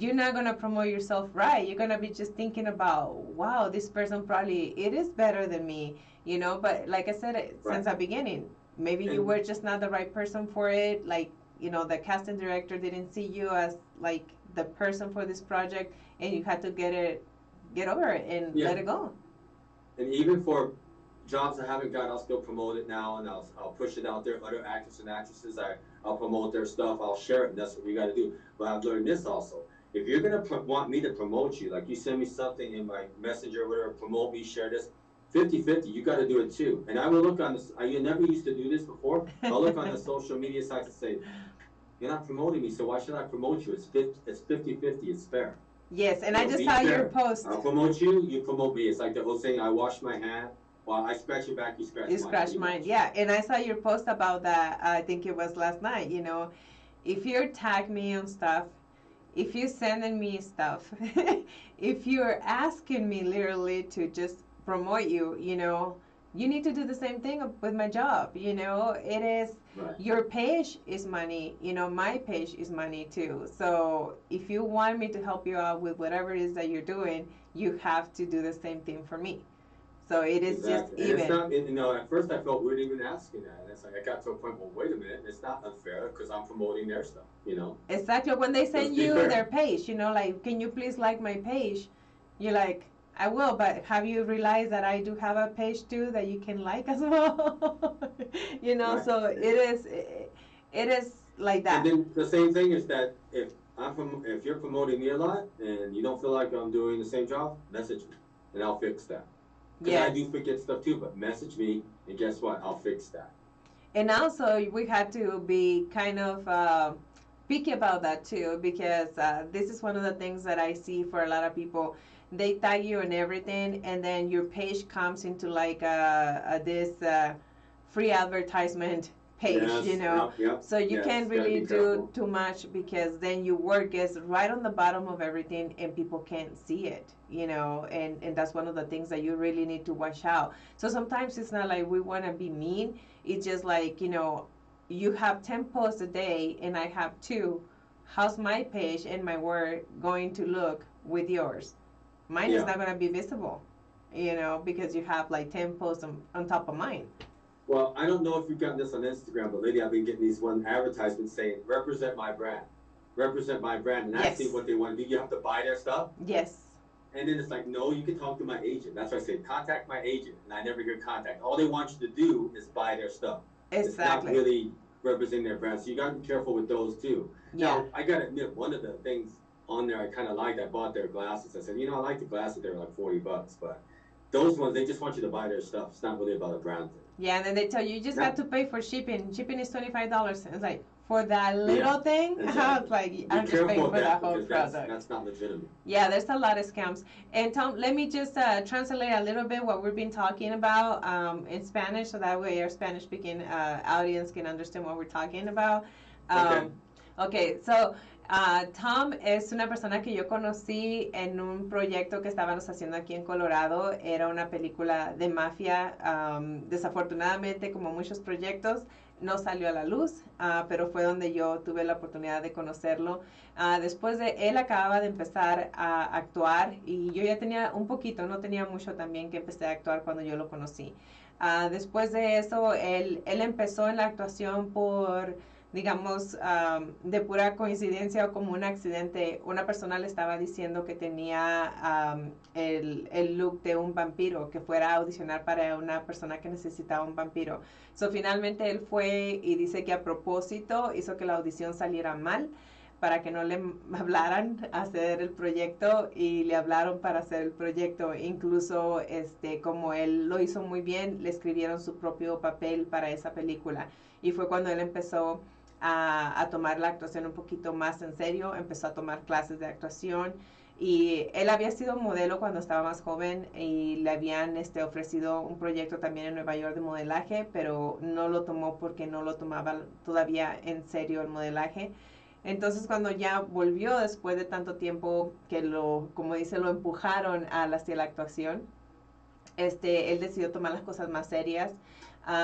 you're not gonna promote yourself right. You're gonna be just thinking about, wow, this person probably it is better than me, But like I said since the beginning, maybe you were just not the right person for it, like. The casting director didn't see you as like the person for this project, and you had to get over it and let it go. And even for jobs I haven't got, I'll still promote it now, and I'll push it out there. Other actors and actresses, I'll promote their stuff. I'll share it, and that's what we got to do. But I've learned this also. If you're gonna want me to promote you, like you send me something in my messenger or whatever, promote me, share this. 50-50, you got to do it too. And I will look on this. You never used to do this before. I'll look on the social media sites and say, you're not promoting me, so why should I promote you? It's 50-50, it's fair. Yes, and I just saw your post. I'll promote you, you promote me. It's like the whole saying, I wash my hand. Well, I scratch your back, you scratch mine. You scratch mine, yeah. And I saw your post about that, I think it was last night, If you tag me on stuff, if you're sending me stuff, if you're asking me literally to just promote you, you need to do the same thing with my job. It is your page is money. My page is money too. So if you want me to help you out with whatever it is that you're doing, you have to do the same thing for me. So it is just even. It's not, at first I felt weird even asking that. And it's like I got to a point, well, wait a minute, it's not unfair because I'm promoting their stuff, Exactly. When they send you their page, like, can you please like my page? You're like, I will, but have you realized that I do have a page too that you can like as well? Right. So it is like that. And then the same thing is that if you're promoting me a lot and you don't feel like I'm doing the same job, message me and I'll fix that. Because I do forget stuff too, but message me and guess what? I'll fix that. And also we had to be kind of picky about that too, because this is one of the things that I see for a lot of people. They tag you and everything, and then your page comes into like this free advertisement page, Yes, you know. yep, So you yes, can't gotta really be do careful. too much, because then your work is right on the bottom of everything and people can't see it, you know. And that's one of the things that you really need to watch out. So sometimes it's not like we want to be mean. It's just like, you know, you have 10 posts a day and I have two. How's my page and my work going to look with yours? Mine is Yeah. not going to be visible, you know, because you have like 10 posts on top of mine. Well, I don't know if you've gotten this on Instagram, but lately I've been getting these one advertisements saying, represent my brand. Represent my brand. And actually Yes. what they want to do, you have to buy their stuff. Yes. And then it's like, no, you can talk to my agent. That's why I say, contact my agent. And I never hear contact. All they want you to do is buy their stuff. It's not Exactly. really representing their brand. So you got to be careful with those too. Yeah. Now, I got to admit, one of the things on there I kind of liked, I bought their glasses. I said, you know, I like the glasses. They were like $40, but those ones, they just want you to buy their stuff. It's not really about a brand thing. Yeah, and then they tell you just Now- have to pay for shipping. Shipping is $25. And it's like, for that little Yeah, thing, exactly. I was like, Be I'm just paying careful for of that that whole because product. that's not legitimate. Yeah, there's a lot of scams. And Tom, let me just translate a little bit what we've been talking about in Spanish, so that way our Spanish-speaking audience can understand what we're talking about. Okay. Okay, so Tom es una persona que yo conocí en un proyecto que estábamos haciendo aquí en Colorado. Era una película de mafia. Desafortunadamente, como muchos proyectos, no salió a la luz, pero fue donde yo tuve la oportunidad de conocerlo. Después de él acababa de empezar a actuar y yo ya tenía un poquito, no tenía mucho también que empecé a actuar cuando yo lo conocí. Después de eso, él empezó en la actuación por, digamos, de pura coincidencia o como un accidente. Una persona le estaba diciendo que tenía el look de un vampiro, que fuera a audicionar para una persona que necesitaba un vampiro. So, finalmente él fue y dice que a propósito hizo que la audición saliera mal para que no le hablaran a hacer el proyecto, y le hablaron para hacer el proyecto. Incluso como él lo hizo muy bien, le escribieron su propio papel para esa película, y fue cuando él empezó a tomar la actuación un poquito más en serio, empezó a tomar clases de actuación. Y él había sido modelo cuando estaba más joven y le habían ofrecido un proyecto también en Nueva York de modelaje, pero no lo tomó porque no lo tomaba todavía en serio el modelaje. Entonces cuando ya volvió después de tanto tiempo que como dice, lo empujaron hacia la actuación, él decidió tomar las cosas más serias.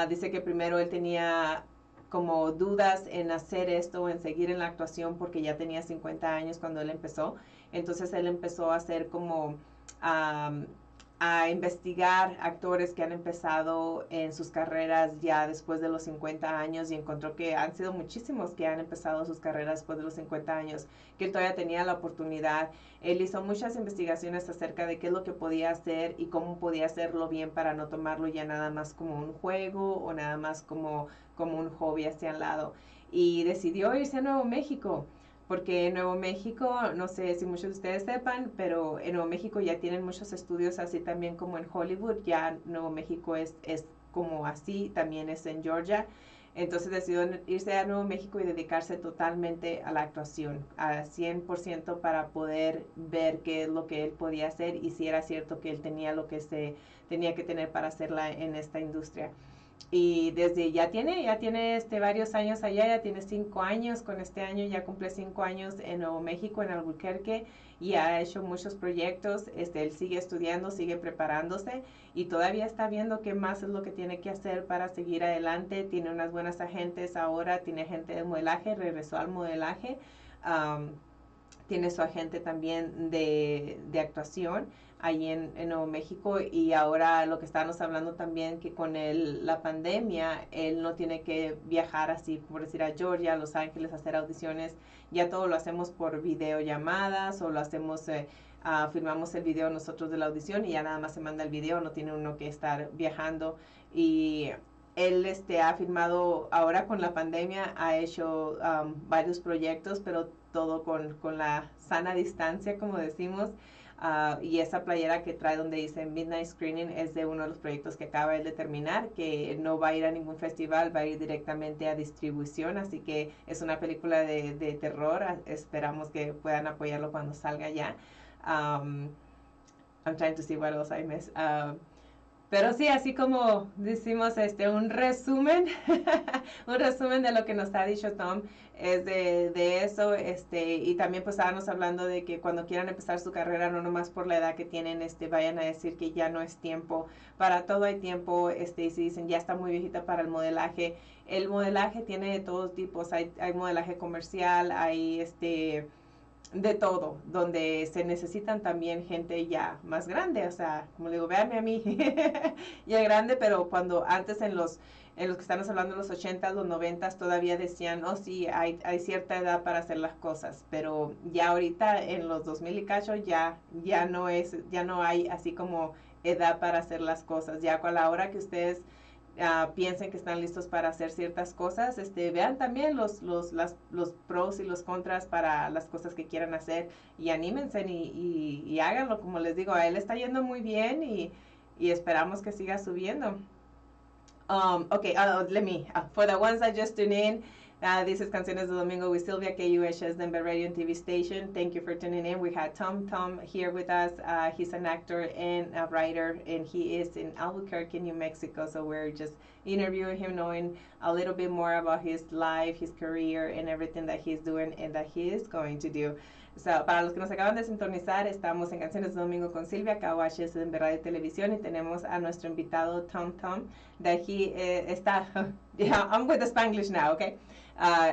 Dice que primero él tenía como dudas en hacer esto, en seguir en la actuación, porque ya tenía 50 años cuando él empezó. Entonces él empezó a hacer como a investigar actores que han empezado en sus carreras ya después de los 50 años, y encontró que han sido muchísimos que han empezado sus carreras después de los 50 años, que él todavía tenía la oportunidad. Él hizo muchas investigaciones acerca de qué es lo que podía hacer y cómo podía hacerlo bien para no tomarlo ya nada más como un juego o nada más como un hobby hacia al lado. Y decidió irse a Nuevo México, porque en Nuevo México, no sé si muchos de ustedes sepan, pero en Nuevo México ya tienen muchos estudios, así también como en Hollywood. Ya Nuevo México es como así, también es en Georgia. Entonces decidió irse a Nuevo México y dedicarse totalmente a la actuación, a 100%, para poder ver qué es lo que él podía hacer y si era cierto que él tenía lo que se tenía que tener para hacerla en esta industria. Y desde ya tiene varios años allá, ya tiene 5 años, con este año ya cumple 5 años en Nuevo México, en Albuquerque, y ha hecho muchos proyectos. Él sigue estudiando, sigue preparándose y todavía está viendo qué más es lo que tiene que hacer para seguir adelante. Tiene unas buenas agentes ahora, tiene agente de modelaje, regresó al modelaje. Tiene su agente también de actuación ahí en Nuevo México. Y ahora lo que estábamos hablando también, que con la pandemia, él no tiene que viajar así, por decir, a Georgia, a Los Ángeles, a hacer audiciones. Ya todo lo hacemos por videollamadas, o lo hacemos, filmamos el video nosotros de la audición y ya nada más se manda el video, no tiene uno que estar viajando. Y él ha filmado ahora con la pandemia, ha hecho varios proyectos, pero todo con la sana distancia, como decimos. Y esa playera que trae donde dice Midnight Screening es de uno de los proyectos que acaba de terminar, que no va a ir a ningún festival, va a ir directamente a distribución, así que es una película de terror. Esperamos que puedan apoyarlo cuando salga ya. I'm trying to see what else I missed. Pero sí, así como decimos, un resumen, un resumen de lo que nos ha dicho Tom, es de eso, y también pues estábamos hablando de que cuando quieran empezar su carrera, no nomás por la edad que tienen, vayan a decir que ya no es tiempo, para todo hay tiempo, y si dicen ya está muy viejita para el modelaje tiene de todos tipos, hay modelaje comercial, hay de todo, donde se necesitan también gente ya más grande, o sea, como le digo, véanme a mí, ya grande, pero cuando antes en los que estamos hablando de los 80s, los 90s, todavía decían, oh sí, hay cierta edad para hacer las cosas, pero ya ahorita en los 2000 y cacho ya no hay así como edad para hacer las cosas, ya a la hora que ustedes piensen que están listos para hacer ciertas cosas, vean también los pros y los contras para las cosas que quieran hacer y anímense y háganlo, como les digo, a él está yendo muy bien y esperamos que siga subiendo. Okay, let me, for the ones that just tuned in, this is Canciones de Domingo with Silvia, KUHS Denver Radio and TV station. Thank you for tuning in. We had Tom here with us. He's an actor and a writer, and he is in Albuquerque, New Mexico. So we're just interviewing him, knowing a little bit more about his life, his career, and everything that he's doing and that he is going to do. So, para los que nos acaban de sintonizar, estamos en Canciones de Domingo con Silvia, KUHS en Radio y Televisión, y tenemos a nuestro invitado Tom, that he está, yeah, I'm with the Spanglish now, okay?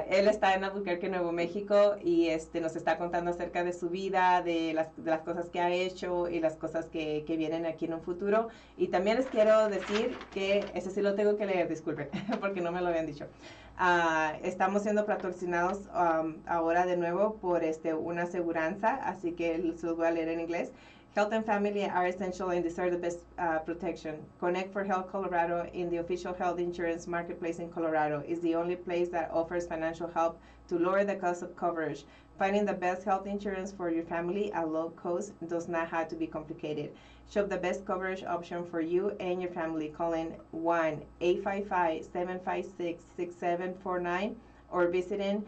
Él está en Albuquerque, Nuevo México, y nos está contando acerca de su vida, de las cosas que ha hecho y las cosas que vienen aquí en un futuro. Y también les quiero decir que, ese sí lo tengo que leer, disculpen, porque no me lo habían dicho. Estamos siendo patrocinados ahora de nuevo por una aseguranza, así que se los voy a leer en inglés. Health and family are essential and deserve the best protection. Connect for Health Colorado, in the official health insurance marketplace in Colorado, is the only place that offers financial help to lower the cost of coverage. Finding the best health insurance for your family at low cost does not have to be complicated. Shop the best coverage option for you and your family. Calling 1-855-756-6749 or visiting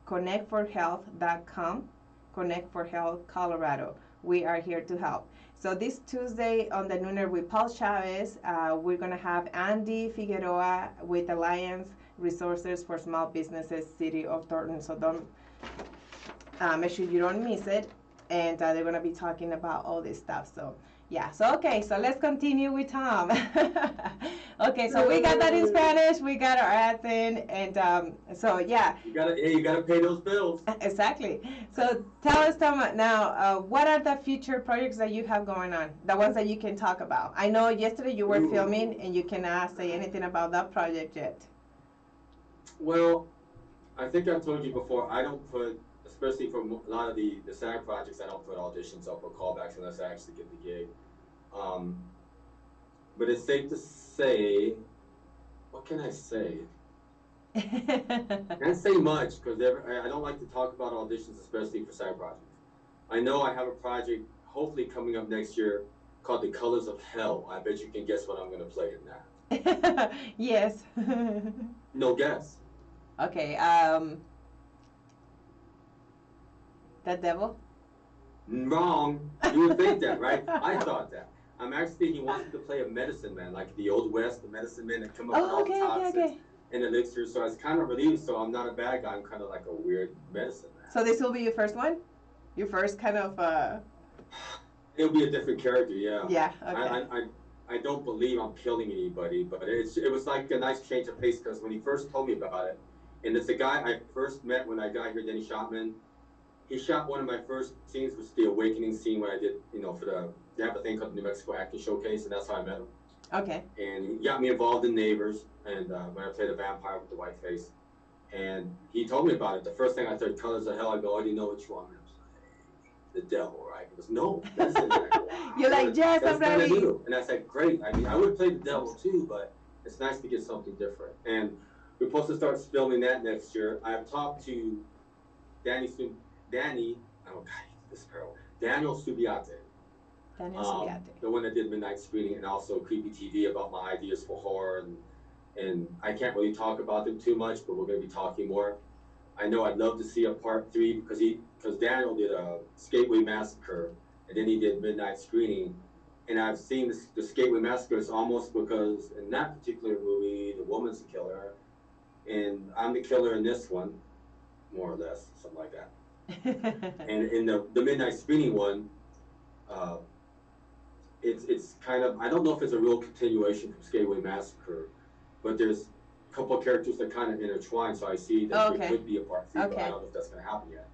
connectforhealth.com. Connect for Health Colorado. We are here to help. So this Tuesday on the Nooner with Paul Chavez, we're going to have Andy Figueroa with Alliance Resources for Small Businesses, City of Thornton. So don't make sure you don't miss it. And they're going to be talking about all this stuff. So yeah, so okay, so let's continue with Tom. Okay, so we got that in Spanish, we got our accent, and so yeah. You gotta pay those bills. Exactly. So tell us, Tom, now, what are the future projects that you have going on? The ones that you can talk about. I know yesterday you were filming, and you cannot say anything about that project yet. Well, I think I've told you before, I don't put, especially for a lot of the SAG projects, I don't put auditions up or callbacks unless I actually get the gig. But it's safe to say, what can I say? I can't say much because I don't like to talk about auditions, especially for SAG projects. I know I have a project hopefully coming up next year called The Colors of Hell. I bet you can guess what I'm going to play in that. Yes. No guess. Okay. The devil? Wrong. You would think that, right? I thought that. I'm actually, he wants me to play a medicine man, like the Old West, the medicine men that come up with all the toxins and elixirs. So I was kind of relieved, so I'm not a bad guy. I'm kind of like a weird medicine man. So this will be your first one? Your first kind of... It'll be a different character, yeah. Yeah, okay. I don't believe I'm killing anybody, but it was like a nice change of pace because when he first told me about it, and it's a guy I first met when I got here, Denny Shotman. He shot one of my first scenes, was the Awakening scene when I did, for they have a thing called the New Mexico Acting Showcase, and that's how I met him. Okay. And he got me involved in Neighbors, and when I played a vampire with the white face. And he told me about it. The first thing I said, Colors of Hell, I go, I already know what you want. And I was like, the devil, right? He goes, no, that's it. Wow, you're like, yes, I'm ready. And I said, great. I mean, I would play the devil too, but it's nice to get something different. And we're supposed to start filming that next year. I've talked to Daniel Subiate. The one that did Midnight Screening and also Creepy TV about my ideas for horror. And I can't really talk about them too much, but we're going to be talking more. I know I'd love to see a part 3 because Daniel did a Skateway Massacre, and then he did Midnight Screening, and I've seen the Skateway Massacre. It's almost because in that particular movie, the woman's the killer, and I'm the killer in this one, more or less, something like that. And in the midnight screening one, uh, it's kind of, I don't know if it's a real continuation from Skateway Massacre, but there's a couple of characters that kind of intertwine. So I see that there could be a part 3, but I don't know if that's going to happen yet.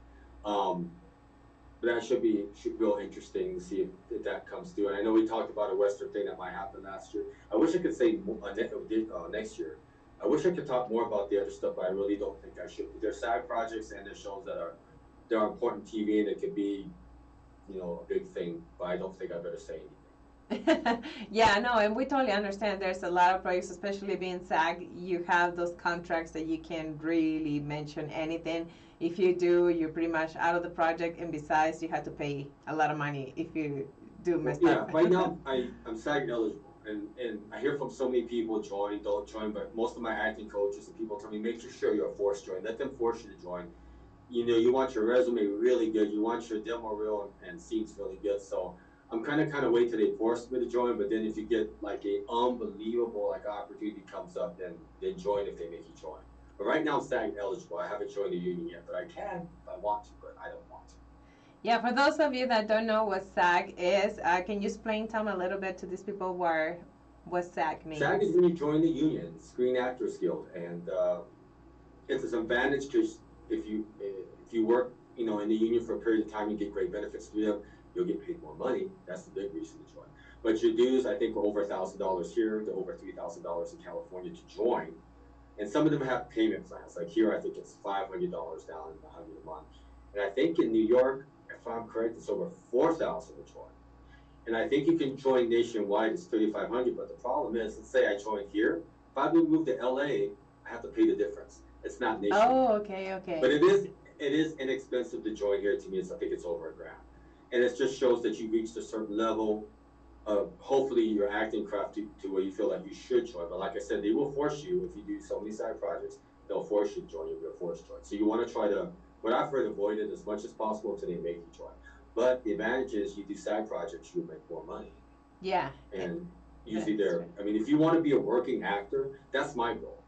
But that should be real interesting to see if that comes through. And I know we talked about a Western thing that might happen last year. I wish I could say next year. I wish I could talk more about the other stuff, but I really don't think I should. There's side projects and there's shows that are important TV and it could be, a big thing. But I don't think I better say anything. Yeah, no, and we totally understand. There's a lot of projects, especially being SAG. You have those contracts that you can't really mention anything. If you do, you're pretty much out of the project, and besides, you have to pay a lot of money if you do mess up. Yeah, right now I'm SAG eligible, and I hear from so many people, don't join, but most of my acting coaches and people tell me, make sure you're a forced join. Let them force you to join. You want your resume really good, you want your demo reel and scenes really good, so I'm kind of wait till they force me to join, but then if you get like a unbelievable opportunity comes up, then join if they make you join. But right now I'm SAG eligible. I haven't joined the union yet, but I can if I want to, but I don't want to. Yeah, for those of you that don't know what SAG is, can you tell me a little bit to these people what SAG means? SAG is when you join the union, Screen Actors Guild, and it's an advantage because if you work in the union for a period of time, you get great benefits through them. You'll get paid more money. That's the big reason to join. But your dues, I think, are over $1,000 here to over $3,000 in California to join. And some of them have payment plans. Like here, I think it's $500 down and $100 a month. And I think in New York, if I'm correct, it's over $4,000 to join. And I think you can join nationwide. It's $3,500. But the problem is, let's say I join here. If I move to LA, I have to pay the difference. It's not nationwide. Oh, okay. But it is inexpensive to join here. To me, I think it's over $1,000. And it just shows that you reached a certain level of hopefully your acting craft to where you feel like you should join. But like I said, they will force you, if you do so many side projects, they'll force you to join. You'll be a forced join. So you want to try to, what I've heard, avoid it as much as possible until they make you join. But the advantage is you do side projects, you make more money. Yeah. And usually if you want to be a working actor, that's my goal.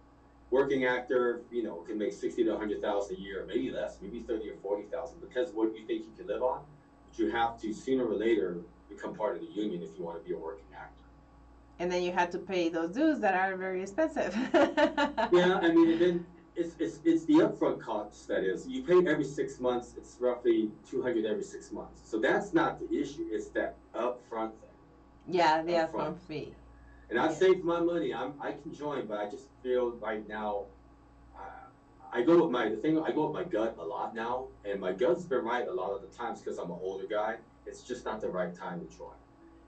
Working actor, can make 60 to 100,000 a year, maybe less, maybe 30 or 40,000, because what you think you can live on. You have to sooner or later become part of the union if you want to be a working actor. And then you have to pay those dues that are very expensive. Yeah, and then it's the upfront cost that is. You pay every 6 months. It's roughly $200 every 6 months. So that's not the issue. It's that upfront thing. Yeah, the upfront fee. And I've saved my money. I can join, but I just feel right now. I go with my gut a lot now, and my gut's been right a lot of the times because I'm an older guy. It's just not the right time to join.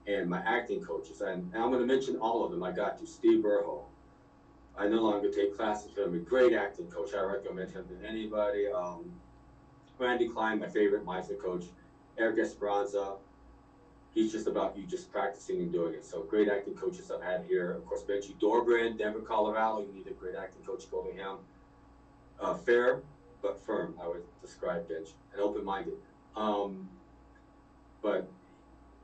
And my acting coaches, and I'm going to mention all of them. I got to Steve Burho. I no longer take classes from him. A great acting coach. I recommend him to anybody. Randy Klein, my favorite mindset coach. Eric Esperanza. He's just about you just practicing and doing it. So great acting coaches I've had here. Of course, Benji Dorbrand, Denver, Colorado. You need a great acting coach. Go to him. Fair but firm, I would describe Bench, and open-minded. But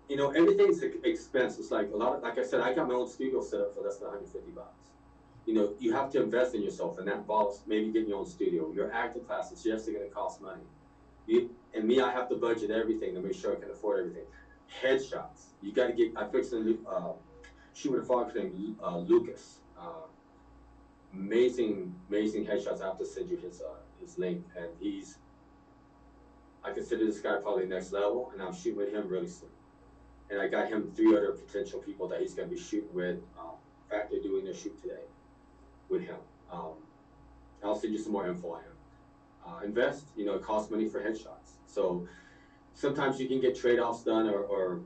everything's expense. It's like like I said, I got my own studio set up for less than $150. You have to invest in yourself, and that involves maybe getting your own studio. Your acting classes, yes, they're going to cost money. I have to budget everything to make sure I can afford everything. Headshots, you got to get. I fixed a shoot with a fox named Lucas. Amazing headshots. I have to send you his link, and I consider this guy probably next level, and I'm shooting with him really soon. And I got him 3 other potential people that he's going to be shooting with. In fact, they're doing their shoot today with him. I'll send you some more info on him. Invest, it costs money for headshots. So sometimes you can get trade-offs done, or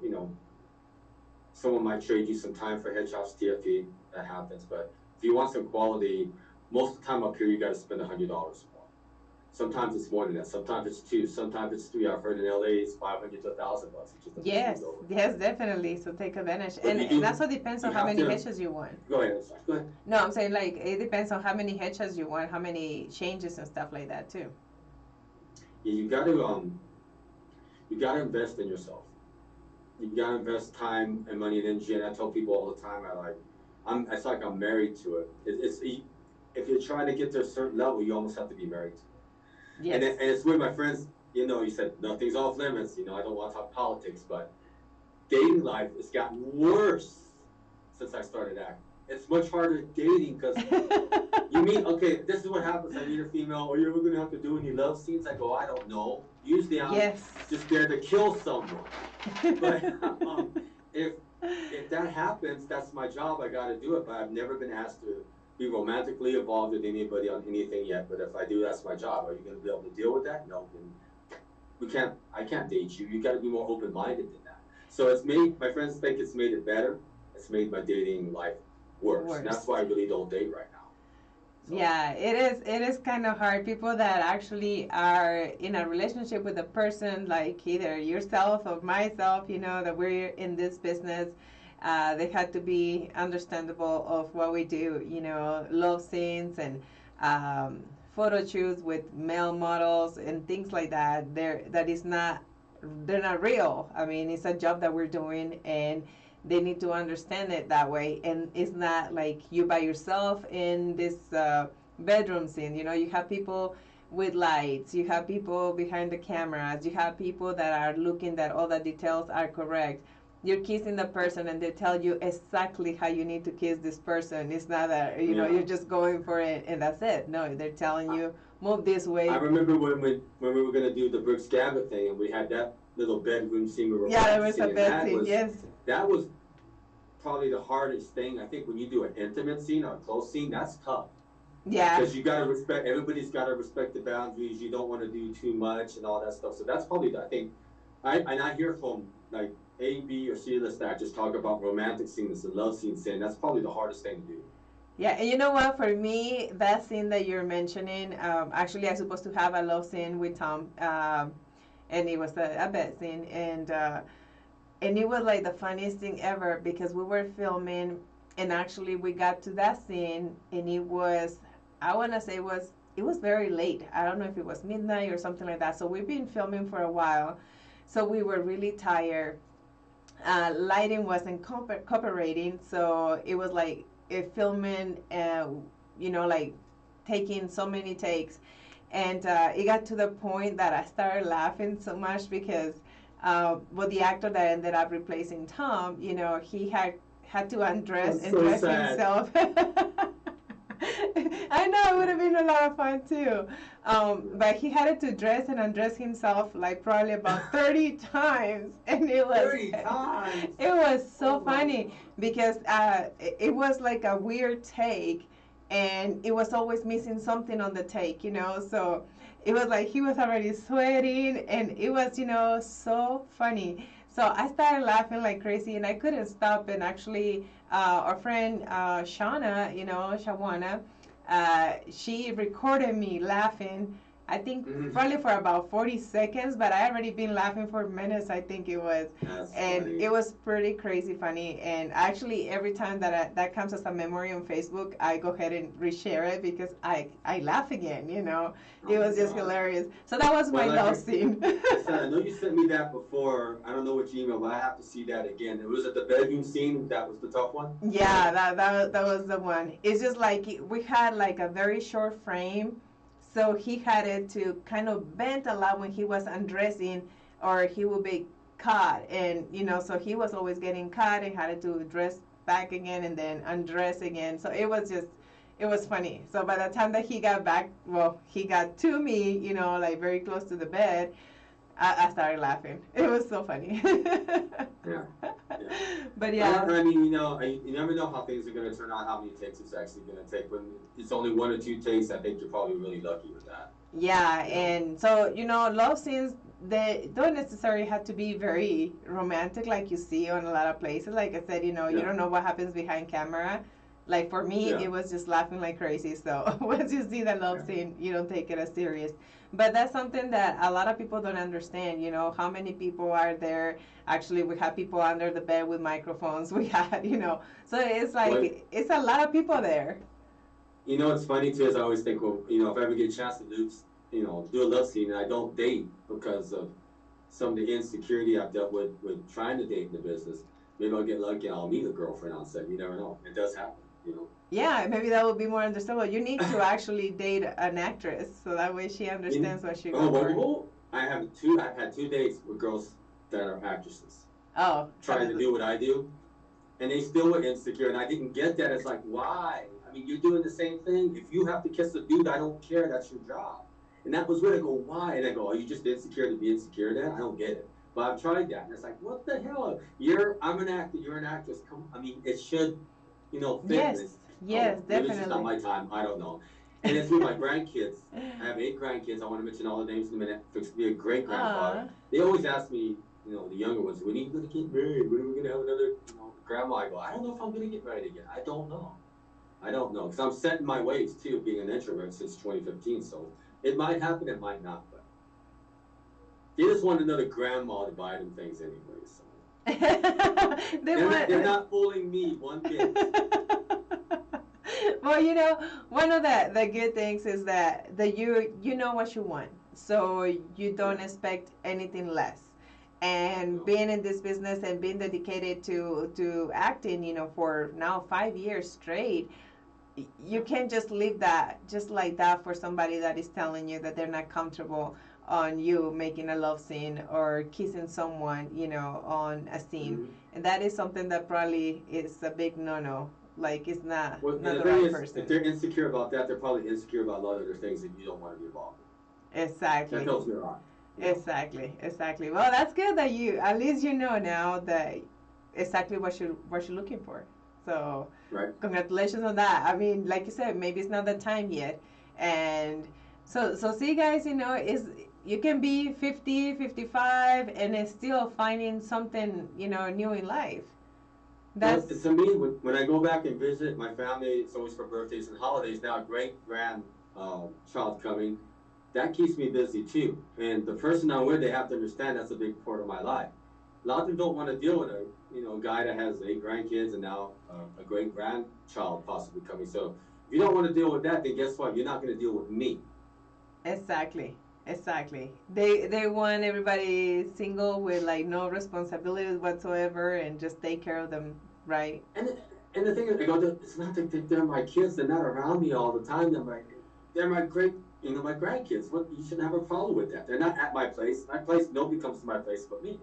someone might trade you some time for headshots, TFP, that happens, but if you want some quality, most of the time up here you got to spend $100 more. Sometimes it's more than that. Sometimes it's 2. Sometimes it's 3. I've heard in LA it's $500 to $1,000. Yes, definitely. So take advantage, and also depends on how many headshots you want. Go ahead. No, I'm saying it depends on how many headshots you want, how many changes and stuff like that too. Yeah, you got to invest in yourself. you gotta invest time and money and energy. And I tell people all the time, it's like I'm married to it. If you're trying to get to a certain level, you almost have to be married to it. Yes. And it's with my friends. You said nothing's off limits. I don't want to talk politics, but dating life has gotten worse since I started acting. It's much harder dating because you meet, okay, this is what happens. I meet a female, are you ever going to have to do any love scenes? I go, I don't know. Usually I'm just there to kill someone. But if that happens, that's my job. I got to do it. But I've never been asked to be romantically involved with anybody on anything yet. But if I do, that's my job. Are you going to be able to deal with that? No. Then I can't date you. You got to be more open-minded than that. So my friends think it's made it better. It's made my dating life worse. And that's why I really don't date right now. So. Yeah, it is kind of hard. People that actually are in a relationship with a person, like either yourself or myself, that we're in this business, they had to be understandable of what we do, love scenes and photo shoots with male models and things like that. They're not real. I mean, it's a job that we're doing, and they need to understand it that way. And it's not like you by yourself in this bedroom scene. You have people with lights, you have people behind the cameras, you have people that are looking that all the details are correct. You're kissing the person and they tell you exactly how you need to kiss this person. It's not that you're just going for it and that's it. No, they're telling you move this way. I remember when we were going to do the Brooks Gabbitt thing and we had that little bedroom scene. There was a bed scene. Yes. That was probably the hardest thing. I think when you do an intimate scene or a close scene, that's tough. Yeah. Because you got to respect, everybody's got to respect the boundaries. You don't want to do too much and all that stuff. So that's probably, I think, I hear from like A, B, or C list actors talk about romantic scenes and love scenes, saying that's probably the hardest thing to do. Yeah, and you know what? For me, that scene that you're mentioning, actually, I'm supposed to have a love scene with Tom, and it was a bed scene, and it was like the funniest thing ever because we were filming, and actually we got to that scene, and it was, I want to say it was very late. I don't know if it was midnight or something like that. So we've been filming for a while, so we were really tired. Lighting wasn't cooperating, so it was like filming, like taking so many takes, and it got to the point that I started laughing so much because the actor that ended up replacing Tom, he had to undress and dress himself. I know it would have been a lot of fun too, but he had to dress and undress himself like probably about 30 times, and it was 30 times. It was so funny because it was like a weird take, and it was always missing something on the take, so it was like he was already sweating, and it was so funny. So I started laughing like crazy, and I couldn't stop. And actually, our friend Shawana, she recorded me laughing. I think probably for about 40 seconds, but I already been laughing for minutes. I think it was, funny. It was pretty crazy funny. And actually, every time that comes as a memory on Facebook, I go ahead and reshare it because I laugh again. It was just hilarious. So that was my love scene. I know you sent me that before. I don't know which email, but I have to see that again. It was at the bedroom scene. That was the tough one. Yeah, that was the one. It's just like we had like a very short frame. So he had it to kind of bend a lot when he was undressing, or he would be caught. And, so he was always getting caught and had to dress back again and then undress again. So it was funny. So by the time that he got back, he got to me, like very close to the bed, I started laughing. It was so funny. Yeah. But yeah. I mean, you never know how things are going to turn out, how many takes it's actually going to take. When it's only 1 or 2 takes, I think you're probably really lucky with that. Yeah, and so, love scenes, they don't necessarily have to be very romantic like you see on a lot of places. Like I said, you don't know what happens behind camera. Like for me, it was just laughing like crazy. So once you see the love scene, you don't take it as serious. But that's something that a lot of people don't understand, how many people are there. Actually, we have people under the bed with microphones. We had, so it's like, it's a lot of people there. What's funny too is I always think, well, if I ever get a chance to do a love scene, and I don't date because of some of the insecurity I've dealt with trying to date in the business. Maybe I'll get lucky and I'll meet a girlfriend on set. You never know. It does happen, you know. Yeah, maybe that would be more understandable. You need to actually date an actress so that way she understands what she goes for. Well, I've had 2 dates with girls that are actresses. Oh. Trying to do what I do. And they still were insecure, and I didn't get that. It's like, why? I mean, you're doing the same thing. If you have to kiss a dude, I don't care. That's your job. And that was where I go, why? And I go, are you just insecure to be insecure then? I don't get it. But I've tried that. And it's like, what the hell? I'm an actor. You're an actress. I mean, it should, you know, fit. Yes, definitely. Maybe it's just not my time. I don't know. And it's with my grandkids. I have 8 grandkids. I want to mention all the names in a minute. Fix to be a great grandfather. They always ask me, you know, the younger ones, when are you going to get married? When are we going to have another, you know, grandma? I go, I don't know if I'm going to get married again. I don't know. Because I'm set in my ways, too, being an introvert since 2015. So it might happen, it might not. But they just want another grandma to buy them things anyway. So they're not fooling me one bit. Well, you know, one of the good things is that you know what you want. So you don't expect anything less. And being in this business and being dedicated to acting, you know, for now 5 years straight, you can't just leave that just like that for somebody that is telling you that they're not comfortable on you making a love scene or kissing someone, you know, on a scene. Mm-hmm. And that is something that probably is a big no-no. Like, it's not the right person. If they're insecure about that, they're probably insecure about a lot of other things that you don't want to be involved in. Exactly. That tells me a lot. Exactly. Well, that's good that at least you know now that exactly what you're looking for. So, Congratulations on that. I mean, like you said, maybe it's not the time yet. And so see, guys, you know, you can be 50, 55, and it's still finding something, you know, new in life. To me, when I go back and visit my family, it's always for birthdays and holidays. Now, a great-grand child coming. That keeps me busy too. And the person I'm with, they have to understand that's a big part of my life. A lot of them don't want to deal with a guy that has 8 grandkids and now a great grandchild possibly coming. So if you don't want to deal with that, then guess what? You're not going to deal with me. Exactly. They want everybody single with like no responsibilities whatsoever and just take care of them, right? And the thing is, it's not that they're my kids. They're not around me all the time. They're my great. My grandkids. You shouldn't have a problem with that. They're not at my place. My place, nobody comes to my place but me.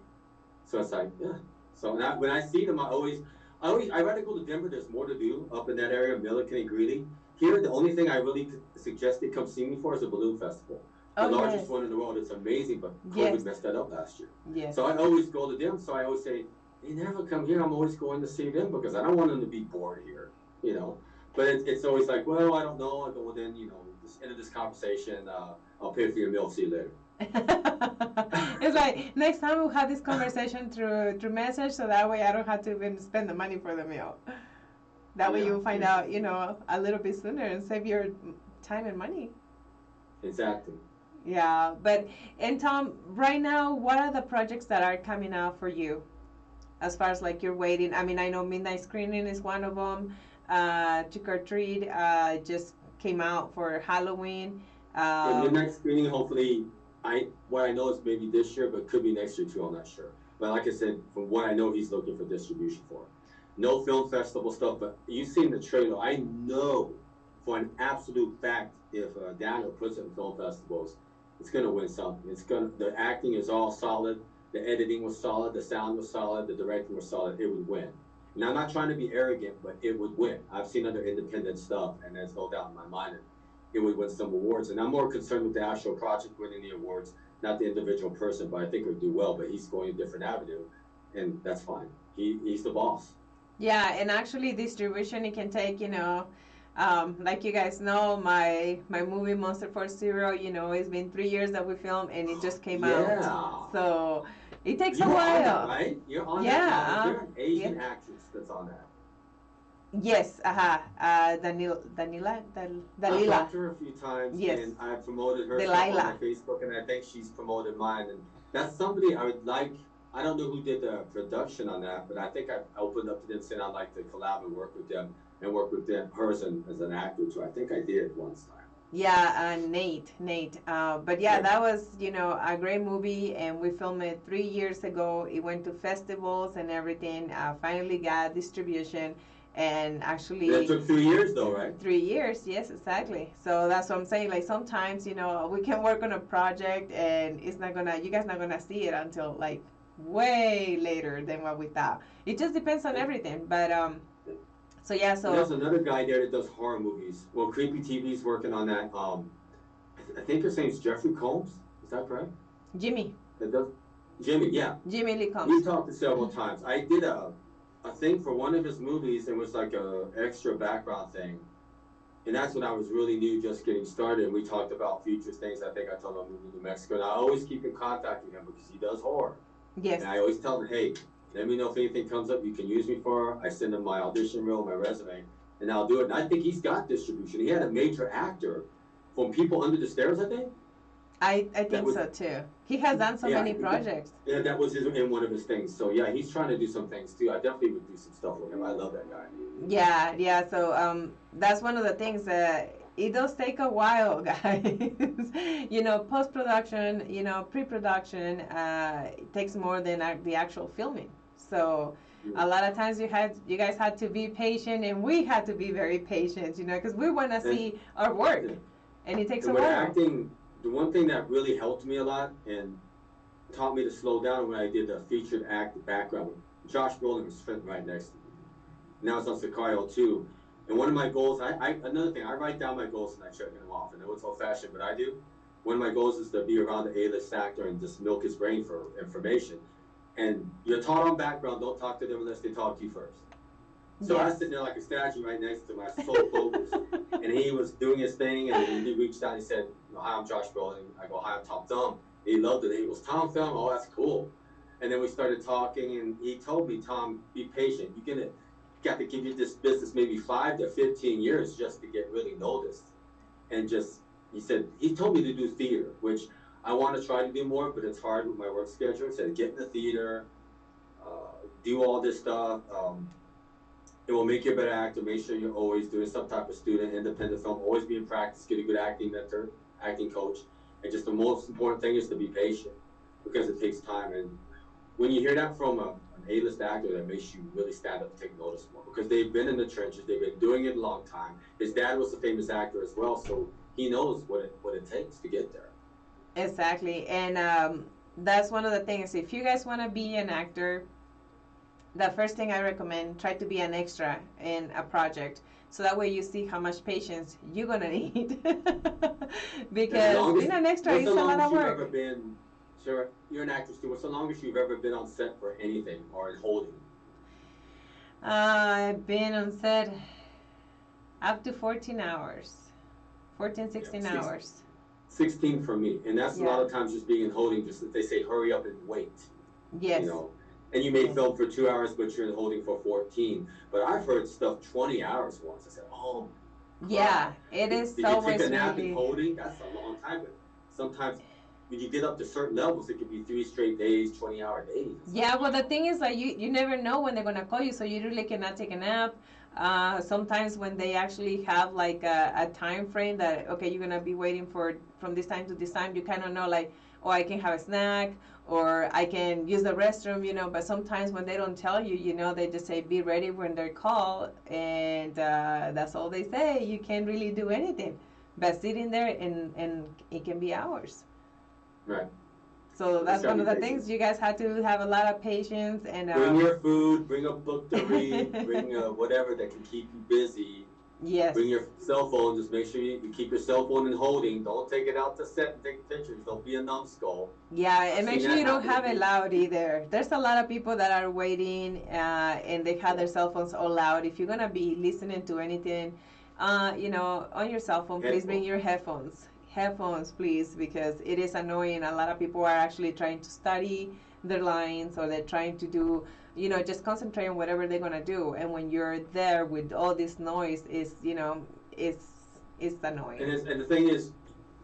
So it's like, yeah. So when I see them, I'd rather go to Denver. There's more to do up in that area, Milliken and Greeley. Here, the only thing I really suggest they come see me for is a balloon festival. The largest one in the world. It's amazing, but COVID messed that up last year. Yes. So I always go to them. So I always say, they never come here. I'm always going to see them because I don't want them to be bored here, you know. But it's always like, well, I don't know. I go, well, then, end of this conversation, I'll pay for your meal. See you later. It's like, next time we'll have this conversation through message, so that way I don't have to even spend the money for the meal. That way you'll find out, a little bit sooner and save your time and money. Exactly. Yeah, and Tom, right now, what are the projects that are coming out for you? As far as like you're waiting, I mean, I know Midnight Screening is one of them. Trick or Treat just came out for Halloween. Midnight Screening, hopefully, what I know is maybe this year, but could be next year too. I'm not sure. But like I said, from what I know, he's looking for distribution for. No film festival stuff, but you've seen the trailer. I know for an absolute fact, if Daniel puts it in film festivals, it's going to win something. The acting is all solid. The editing was solid. The sound was solid. The directing was solid. It would win. And I'm not trying to be arrogant, but it would win. I've seen other independent stuff, and there's no doubt in my mind that it would win some awards. And I'm more concerned with the actual project winning the awards, not the individual person, but I think it would do well. But he's going a different avenue, and that's fine. He's the boss. Yeah, and actually distribution, it can take, like you guys know, my movie Monster for Zero, it's been 3 years that we filmed, and it just came out. So it takes a while. That, right? You're on that. You're an Asian actress that's on that. Yes, Dalila. I've talked to her a few times, and I've promoted her stuff on my Facebook, and I think she's promoted mine. And that's somebody I would like. I don't know who did the production on that, but I think I opened up to them saying I'd like to collab and work with them and work with her as an actor too. I think I did once time. Yeah, Nate. But yeah, Yeah. that was, a great movie, and we filmed it 3 years ago. It went to festivals and everything. Finally got distribution, and And it actually took 3 years though, right? 3 years. Yes, exactly. So that's what I'm saying. Like sometimes, we can work on a project, and you guys not gonna see it until like way later than what we thought. It just depends on everything. But so yeah, And there's so another guy there that does horror movies. Well, Creepy TV's working on that. I think his name's Jeffrey Combs. Is that correct? Jimmy, That does Jimmy, yeah. Jimmy Lee We comes. talked several times. I did a thing for one of his movies, and it was like a extra background thing. And that's when I was really new, just getting started. And we talked about future things. I think I told him I'm moving to New Mexico. And I always keep in contact with him because he does horror. Yes. And I always tell him, hey, let me know if anything comes up you can use me for. I send him my audition reel, my resume, and I'll do it. And I think he's got distribution. He had a major actor from People Under the Stairs, I think. I think so too. He has done so many projects. Yeah, that was in one of his things. So yeah, he's trying to do some things too. I definitely would do some stuff with him. I love that guy. Yeah. So that's one of the things that it does take a while, guys. Post production, pre production, it takes more than the actual filming. So a lot of times you guys had to be patient, and we had to be very patient, because we want to see our work, and it takes a while. Acting, the one thing that really helped me a lot and taught me to slow down when I did the featured act background. Josh Brolin was sitting right next to me. Now it's on Sicario too. And one of my goals, another thing, I write down my goals and I check them off. I know it's old fashioned, but I do. One of my goals is to be around the A-list actor and just milk his brain for information. And you're taught on background, don't talk to them unless they talk to you first. So I was sitting there like a statue right next to my sole focus. And he was doing his thing, and he reached out and he said, hi, I'm Josh Brolin. I go, hi, I'm Tom Thumb. He loved it. He goes, Tom Thumb, oh, that's cool. And then we started talking, and he told me, Tom, be patient. You got to give you this business maybe 5 to 15 years just to get really noticed. And he told me to do theater, which I want to try to do more, but it's hard with my work schedule. He said, get in the theater, do all this stuff. It will make you a better actor. Make sure you're always doing some type of student, independent film. Always be in practice. Get a good acting mentor, acting coach. And just the most important thing is to be patient because it takes time. And when you hear that from an A-list actor, that makes you really stand up and take notice more because they've been in the trenches. They've been doing it a long time. His dad was a famous actor as well, so he knows what it takes to get there. Exactly. And that's one of the things. If you guys want to be an actor, the first thing I recommend, try to be an extra in a project. So that way you see how much patience you're going to need. Because being an extra is a lot of work. Sure, you're an actress too. What's the longest you've ever been on set for anything or in holding? I've been on set up to 14 hours. 14, 16 hours. 16 for me. And that's a lot of times just being in holding, just that they say hurry up and wait. Yes. And you may film for 2 hours, but you're in holding for 14. But I've heard stuff 20 hours once. I said, oh. Yeah, it is so much. Did you take a nap in holding? That's a long time. But sometimes when you get up to certain levels, it could be 3 straight days, 20-hour days. Yeah, well, the thing is, like, you never know when they're going to call you, so you really cannot take a nap. Sometimes when they actually have, like, a time frame that, okay, you're going to be waiting from this time to this time, you kind of know, like, oh, I can have a snack, or I can use the restroom, but sometimes when they don't tell you, they just say, be ready when they're called, and that's all they say. You can't really do anything but sitting there, and it can be hours. Right. So that's one of the things. You guys have to have a lot of patience. And bring your food, bring a book to read, bring whatever that can keep you busy. Yes. Bring your cell phone. Just make sure you keep your cell phone in holding. Don't take it out to set and take pictures. Don't be a numbskull. Yeah, and make sure you don't have it loud either. There's a lot of people that are waiting and they have their cell phones all loud. If you're going to be listening to anything, on your cell phone, please bring your headphones. Headphones, please, because it is annoying. A lot of people are actually trying to study their lines, or they're trying to do, just concentrate on whatever they're gonna do. And when you're there with all this noise, it's annoying. And the thing is,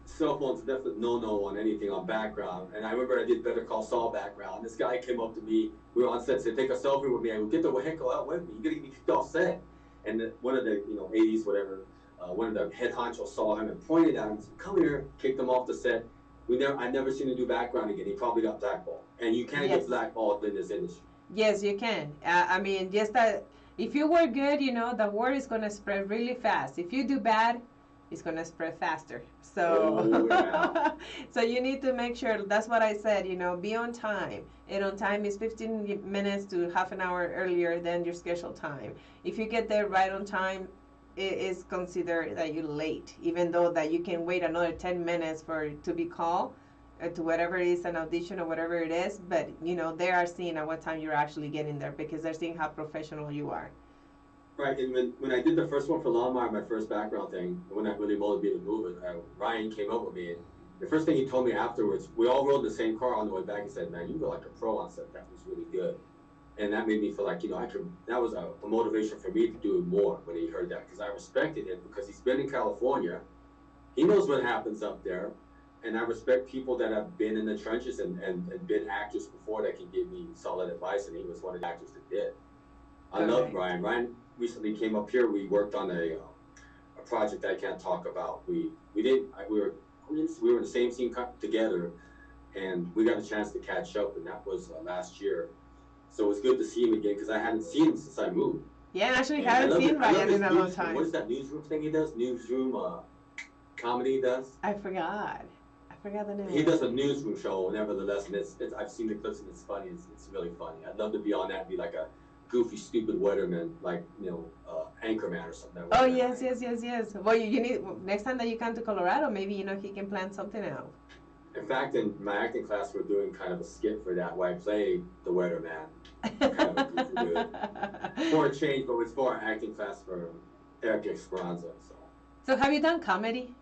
cell phones are definitely no on anything on background. And I remember I did Better Call Saul background. This guy came up to me. We were on set, said, "Take a selfie with me." I go, "Get the heck out with me. You're gonna get kicked off set." And one of the 80s whatever one of the head honchos saw him and pointed at him and said, "Come here," kicked him off the set. I've never seen him do background again. He probably got blackballed. And you can't get blackballed in this industry. Yes, you can. I mean, just that if you work good, the word is going to spread really fast. If you do bad, it's going to spread faster. So, so you need to make sure, that's what I said, be on time. And on time is 15 minutes to half an hour earlier than your scheduled time. If you get there right on time, it is considered that you're late, even though that you can wait another 10 minutes to be called to whatever it is, an audition or whatever it is. But, they are seeing at what time you're actually getting there because they're seeing how professional you are. Right, and when I did the first one for Longmire, my first background thing, when I really motivated to move it, Ryan came up with me, and the first thing he told me afterwards, we all rode in the same car on the way back. He said, "Man, you go like a pro on set. That was really good." And that made me feel like, that was a motivation for me to do it more when he heard that, because I respected him because he's been in California. He knows what happens up there, and I respect people that have been in the trenches and been actors before that can give me solid advice, and he was one of the actors that did. I love Ryan. Ryan recently came up here. We worked on a project I can't talk about. We were in the same scene together, and we got a chance to catch up, and that was last year. So it was good to see him again because I hadn't seen him since I moved. Yeah, actually haven't seen Ryan in a long time. What is that newsroom thing he does? Newsroom comedy he does? I forgot the name. He does a newsroom show, nevertheless, and it's I've seen the clips and it's funny. It's really funny. I'd love to be on that and be like a goofy, stupid weatherman, like Anchorman or something. Oh yes. Well, you need next time that you come to Colorado, maybe he can plan something out. In fact, in my acting class, we're doing kind of a skit for that, where I play the weatherman. Kind of a goofy dude. For a change, but it's for our acting class for Eric Esperanza. So have you done comedy?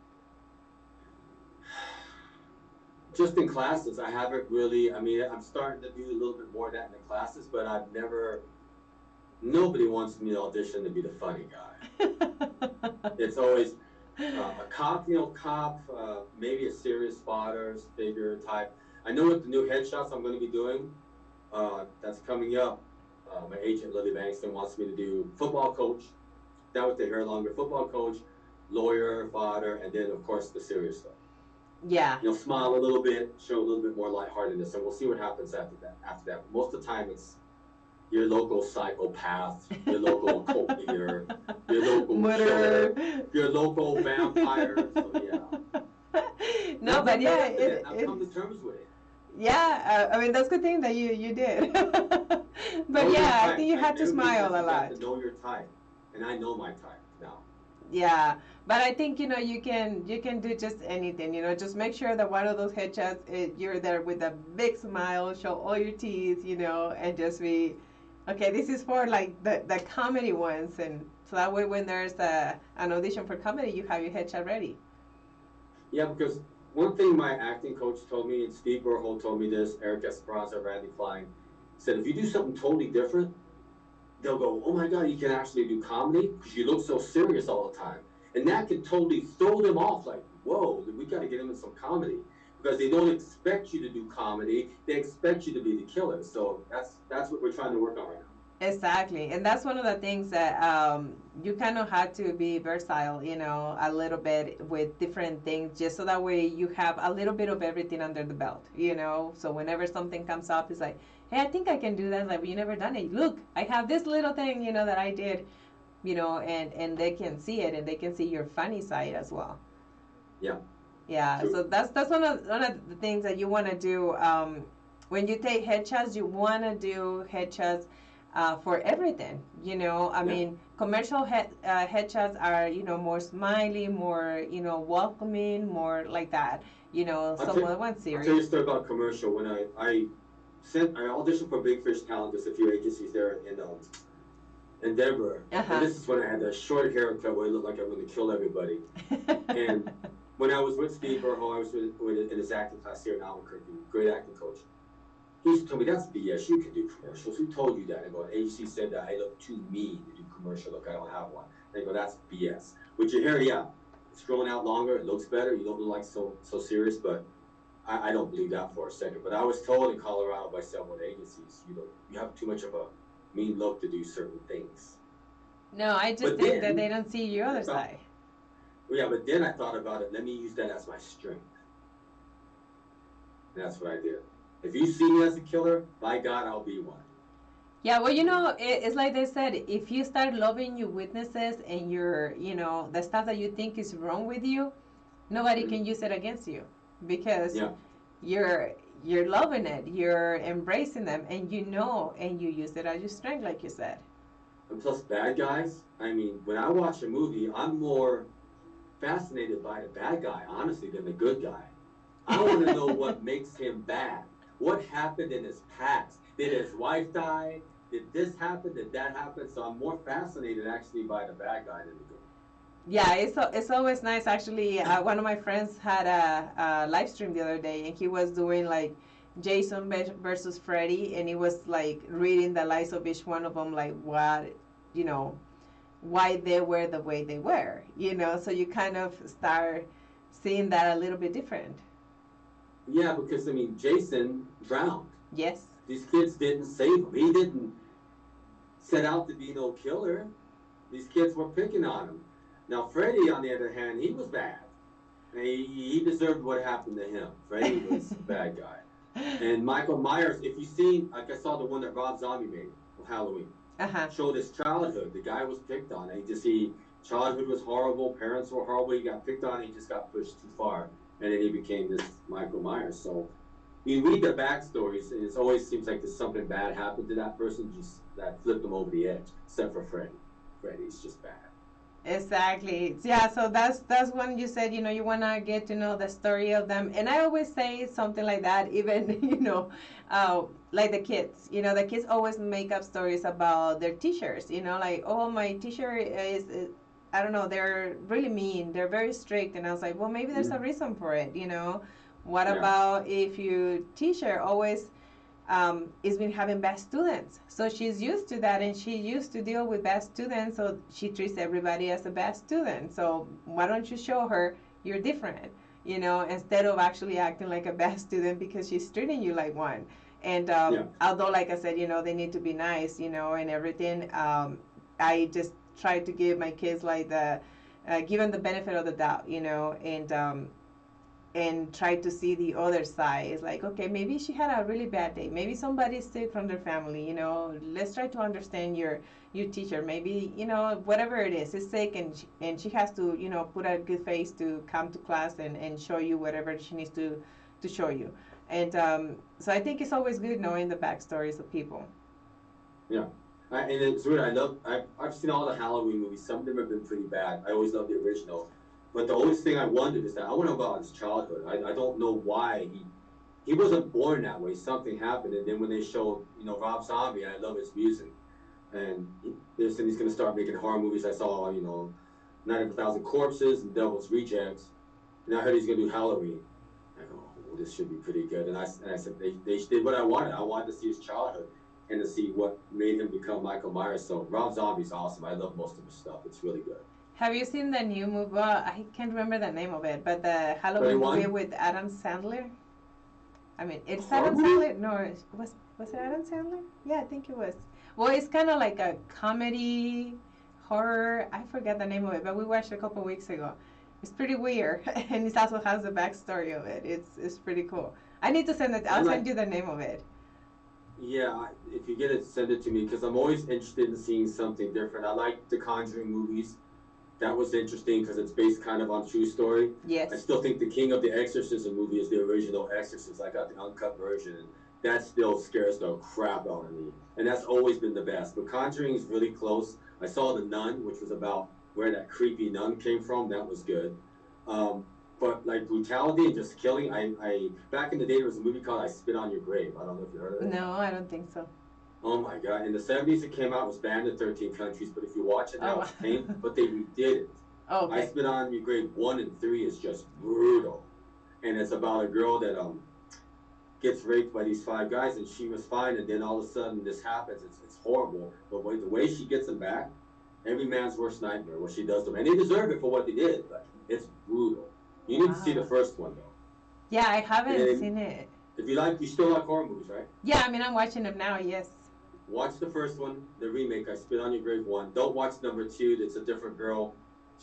Just in classes, I haven't really. I mean, I'm starting to do a little bit more of that in the classes, but I've never. Nobody wants me to audition to be the funny guy. It's always a cop, maybe a serious spotter, figure type. I know with the new headshots I'm going to be doing, that's coming up. My agent Lily Bankston wants me to do football coach, down with the hair longer, football coach, lawyer, father, and then of course the serious stuff. Yeah. Smile a little bit, show a little bit more lightheartedness, and we'll see what happens after that. Most of the time it's your local psychopath, your local cult leader, your local murderer, your local vampire. So yeah. No, but yeah, I've come to terms with it. Yeah, I mean that's a good thing that you did. But yeah, I think you had to smile a lot. You have to know your type, and I know my type now. Yeah, but I think you can do just anything. Just make sure that one of those headshots you're there with a big smile, show all your teeth, and just be. Okay, this is for like the comedy ones, and so that way when there's an audition for comedy, you have your headshot ready. Yeah, because one thing my acting coach told me, and Steve Burholt told me this, Eric Esperanza, Randy Klein, said if you do something totally different, they'll go, "Oh my God, you can actually do comedy because you look so serious all the time," and that could totally throw them off. Like, whoa, we got to get them in some comedy. Because they don't expect you to do comedy, they expect you to be the killer. So that's what we're trying to work on right now. Exactly, and that's one of the things that you kind of had to be versatile, a little bit with different things, just so that way you have a little bit of everything under the belt, So whenever something comes up, it's like, hey, I think I can do that. Like, you never done it. Look, I have this little thing, that I did, and they can see it, and they can see your funny side as well. Yeah. Yeah, true. So that's one of the things that you want to do when you take headshots. You want to do headshots for everything. I mean, commercial headshots are more smiley, more welcoming, more like that. One series. I'll tell you a story about commercial. When I auditioned for Big Fish Talent. There's a few agencies there in Denver, and this is when I had a short haircut where it looked like I'm going to kill everybody, and. When I was with Steve Burho, I was in his acting class here in Albuquerque, great acting coach. He used to tell me, "That's BS, you can do commercials. Who told you that?" I go, "An agency said that I look too mean to do commercial. Look, I don't have one." They go, "That's BS. With your hair, yeah, it's growing out longer, it looks better, you don't look like so serious," but I don't believe that for a second. But I was told in Colorado by several agencies, you have too much of a mean look to do certain things. No, I just think that they don't see your other side. Yeah, but then I thought about it. Let me use that as my strength. And that's what I did. If you see me as a killer, by God, I'll be one. Yeah, well, you know, it's like they said, if you start loving your weaknesses and your, you know, the stuff that you think is wrong with you, nobody Mm-hmm. can use it against you because Yeah. you're you're loving it, you're embracing them, and you know, and you use it as your strength, like you said. And plus, bad guys. I mean, when I watch a movie, I'm more fascinated by the bad guy, honestly, than the good guy. I want to know what makes him bad. What happened in his past? Did his wife die? Did this happen? Did that happen? So I'm more fascinated actually by the bad guy than the good. Yeah, it's always nice. Actually, one of my friends had a live stream the other day, and he was doing like Jason versus Freddy, and he was like reading the lives of each one of them, like what, you know, why they were the way they were, you know. So you kind of start seeing that a little bit different. Yeah, because I mean, Jason drowned. Yes. These kids didn't save him. He didn't set out to be no killer. These kids were picking on him. Now, Freddy, on the other hand, he was bad. He deserved what happened to him. Freddy was a bad guy. And Michael Myers, if you've seen, like I saw the one that Rob Zombie made of Halloween, Uh-huh. showed his childhood. The guy was picked on. Childhood was horrible. Parents were horrible. He got picked on. He just got pushed too far, and then he became this Michael Myers. So you read the backstories, and it always seems like there's something bad happened to that person, just that flipped them over the edge. Except for Freddy. Freddy's just bad. Exactly. Yeah, so that's when you said, you know, you wanna get to know the story of them. And I always say something like that, even, you know, like the kids. You know, the kids always make up stories about their teachers, you know, like, oh, my teacher is I don't know, they're really mean, they're very strict, and I was like, well, maybe there's a Mm. reason for it, you know. What Yeah. about if your teacher always is been having bad students. So she's used to that and she used to deal with bad students. So she treats everybody as a bad student. So why don't you show her you're different, you know, instead of actually acting like a bad student because she's treating you like one. And Yeah. although, like I said, you know, they need to be nice, you know, and everything, I just try to give my kids like give them the benefit of the doubt, you know, and try to see the other side. It's like, okay, maybe she had a really bad day. Maybe somebody's sick from their family. You know, let's try to understand your teacher. Maybe, you know, whatever it is sick, and she has to, you know, put a good face to come to class and show you whatever she needs to show you. And so I think it's always good knowing the backstories of people. Yeah. And it's weird. I've seen all the Halloween movies. Some of them have been pretty bad. I always love the original. But the only thing I wondered is that I want to know about his childhood. I don't know why he wasn't born that way. Something happened, and then when they showed, you know, Rob Zombie, I love his music, and they're saying he's going to start making horror movies. I saw, you know, Night of a Thousand Corpses and Devil's Rejects, and I heard he's going to do Halloween. I go, oh, this should be pretty good. And I said they did what I wanted. I wanted to see his childhood and to see what made him become Michael Myers. So Rob Zombie's awesome. I love most of his stuff. It's really good. Have you seen the new movie? Well, I can't remember the name of it, but the Halloween 21? movie with Adam Sandler. I mean, it's Horror Adam movie? Sandler. No, was it Adam Sandler? Yeah, I think it was. Well, it's kind of like a comedy horror. I forget the name of it, but we watched it a couple weeks ago. It's pretty weird, and it also has the backstory of it. It's pretty cool. I need to send it. I'll I'm send like, you the name of it. yeah, if you get it, send it to me because I'm always interested in seeing something different. I like the Conjuring movies. That was interesting because it's based kind of on true story. Yes. I still think the King of the Exorcism movie is the original Exorcist. I got the uncut version, and that still scares the crap out of me. And that's always been the best. But Conjuring is really close. I saw The Nun, which was about where that creepy nun came from. That was good. Um, but like brutality and just killing, I back in the day there was a movie called I Spit on Your Grave. I don't know if you heard of it. No, I don't think so. Oh my god! In the '70s, it came out. It was banned in 13 countries. But if you watch it now, Oh. it's tame. But they redid it. Oh, I okay. Spit on Your Grave 1 and 3 is just brutal, and it's about a girl that gets raped by these 5 guys, and she was fine, and then all of a sudden this happens. It's horrible. But the way she gets them back, every man's worst nightmare. What she does to them, and they deserve it for what they did. But it's brutal. You need to see the Wow. first one though. Yeah, I And haven't then seen it. if you still like horror movies, right? Yeah, I mean, I'm watching them now. Yes. Watch the first one, the remake. I Spit on Your Grave 1. Don't watch number 2. That's a different girl.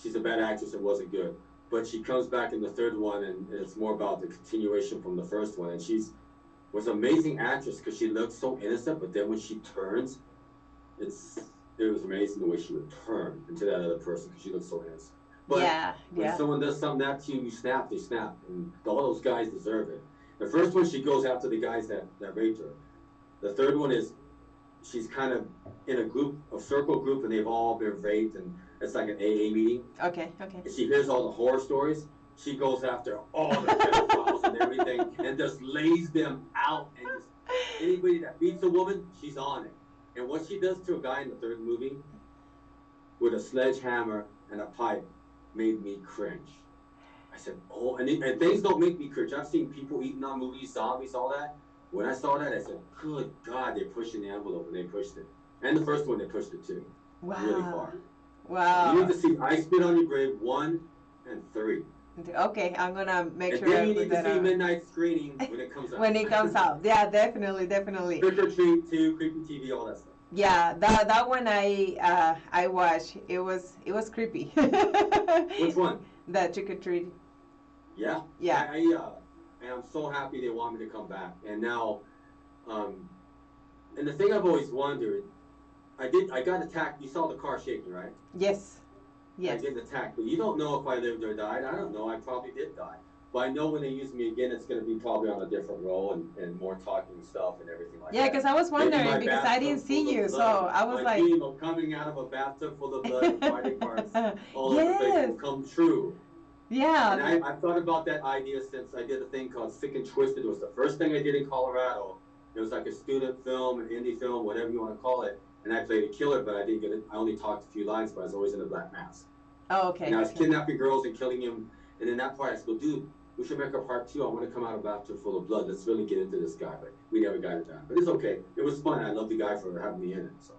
she's a bad actress and wasn't good. But she comes back in the third one, and it's more about the continuation from the first one. And she's was an amazing actress because she looked so innocent, but then when she turns, it was amazing the way she would turn into that other person because she looked so innocent. But when someone does something that to you, you snap, they snap. And all those guys deserve it. The first one, she goes after the guys that raped her. The third one is she's kind of in a circle group, and they've all been raped, and it's like an AA meeting. Okay. And she hears all the horror stories. She goes after all the pedophiles and everything and just lays them out. And just anybody that beats a woman, she's on it. And what she does to a guy in the third movie with a sledgehammer and a pipe made me cringe. I said, oh, and things don't make me cringe. I've seen people eating on movies, zombies, all that. When I saw that, I said, good God, they're pushing the envelope, and they pushed it. And the first one, they pushed it too. Wow. Really far. Wow. You need to see I Spit on Your Grave 1 and 3. Okay, I'm going to make sure then I you put need to that see out. Midnight Screening when it comes out. When it comes out. Yeah, definitely. Trick or Treat 2, Creepy TV, all that stuff. Yeah, that one I watched. It was creepy. Which one? The Trick or Treat. Yeah. Yeah. I am so happy they want me to come back. And now, and the thing I've always wondered, I got attacked. You saw the car shaking, right? Yes. I get attacked, but you don't know if I lived or died. I don't know. I probably did die. But I know when they use me again, it's going to be probably on a different role and more talking stuff and everything like that. Yeah, because I was wondering because I didn't see you, so I was like, dream of coming out of a bathtub full of blood and fighting parts all over the place will come true. Yeah. And I've thought about that idea since I did a thing called Sick and Twisted. It was the first thing I did in Colorado. It was like a student film, an indie film, whatever you want to call it. And I played a killer, but I didn't get it. I only talked a few lines, but I was always in a black mask. Oh, okay. And I was kidnapping girls and killing them. And in that part, I said, well, dude, we should make a part 2. I want to come out of a bathtub full of blood. Let's really get into this guy. But we never got it done. But it's okay. It was fun. I love the guy for having me in it. So.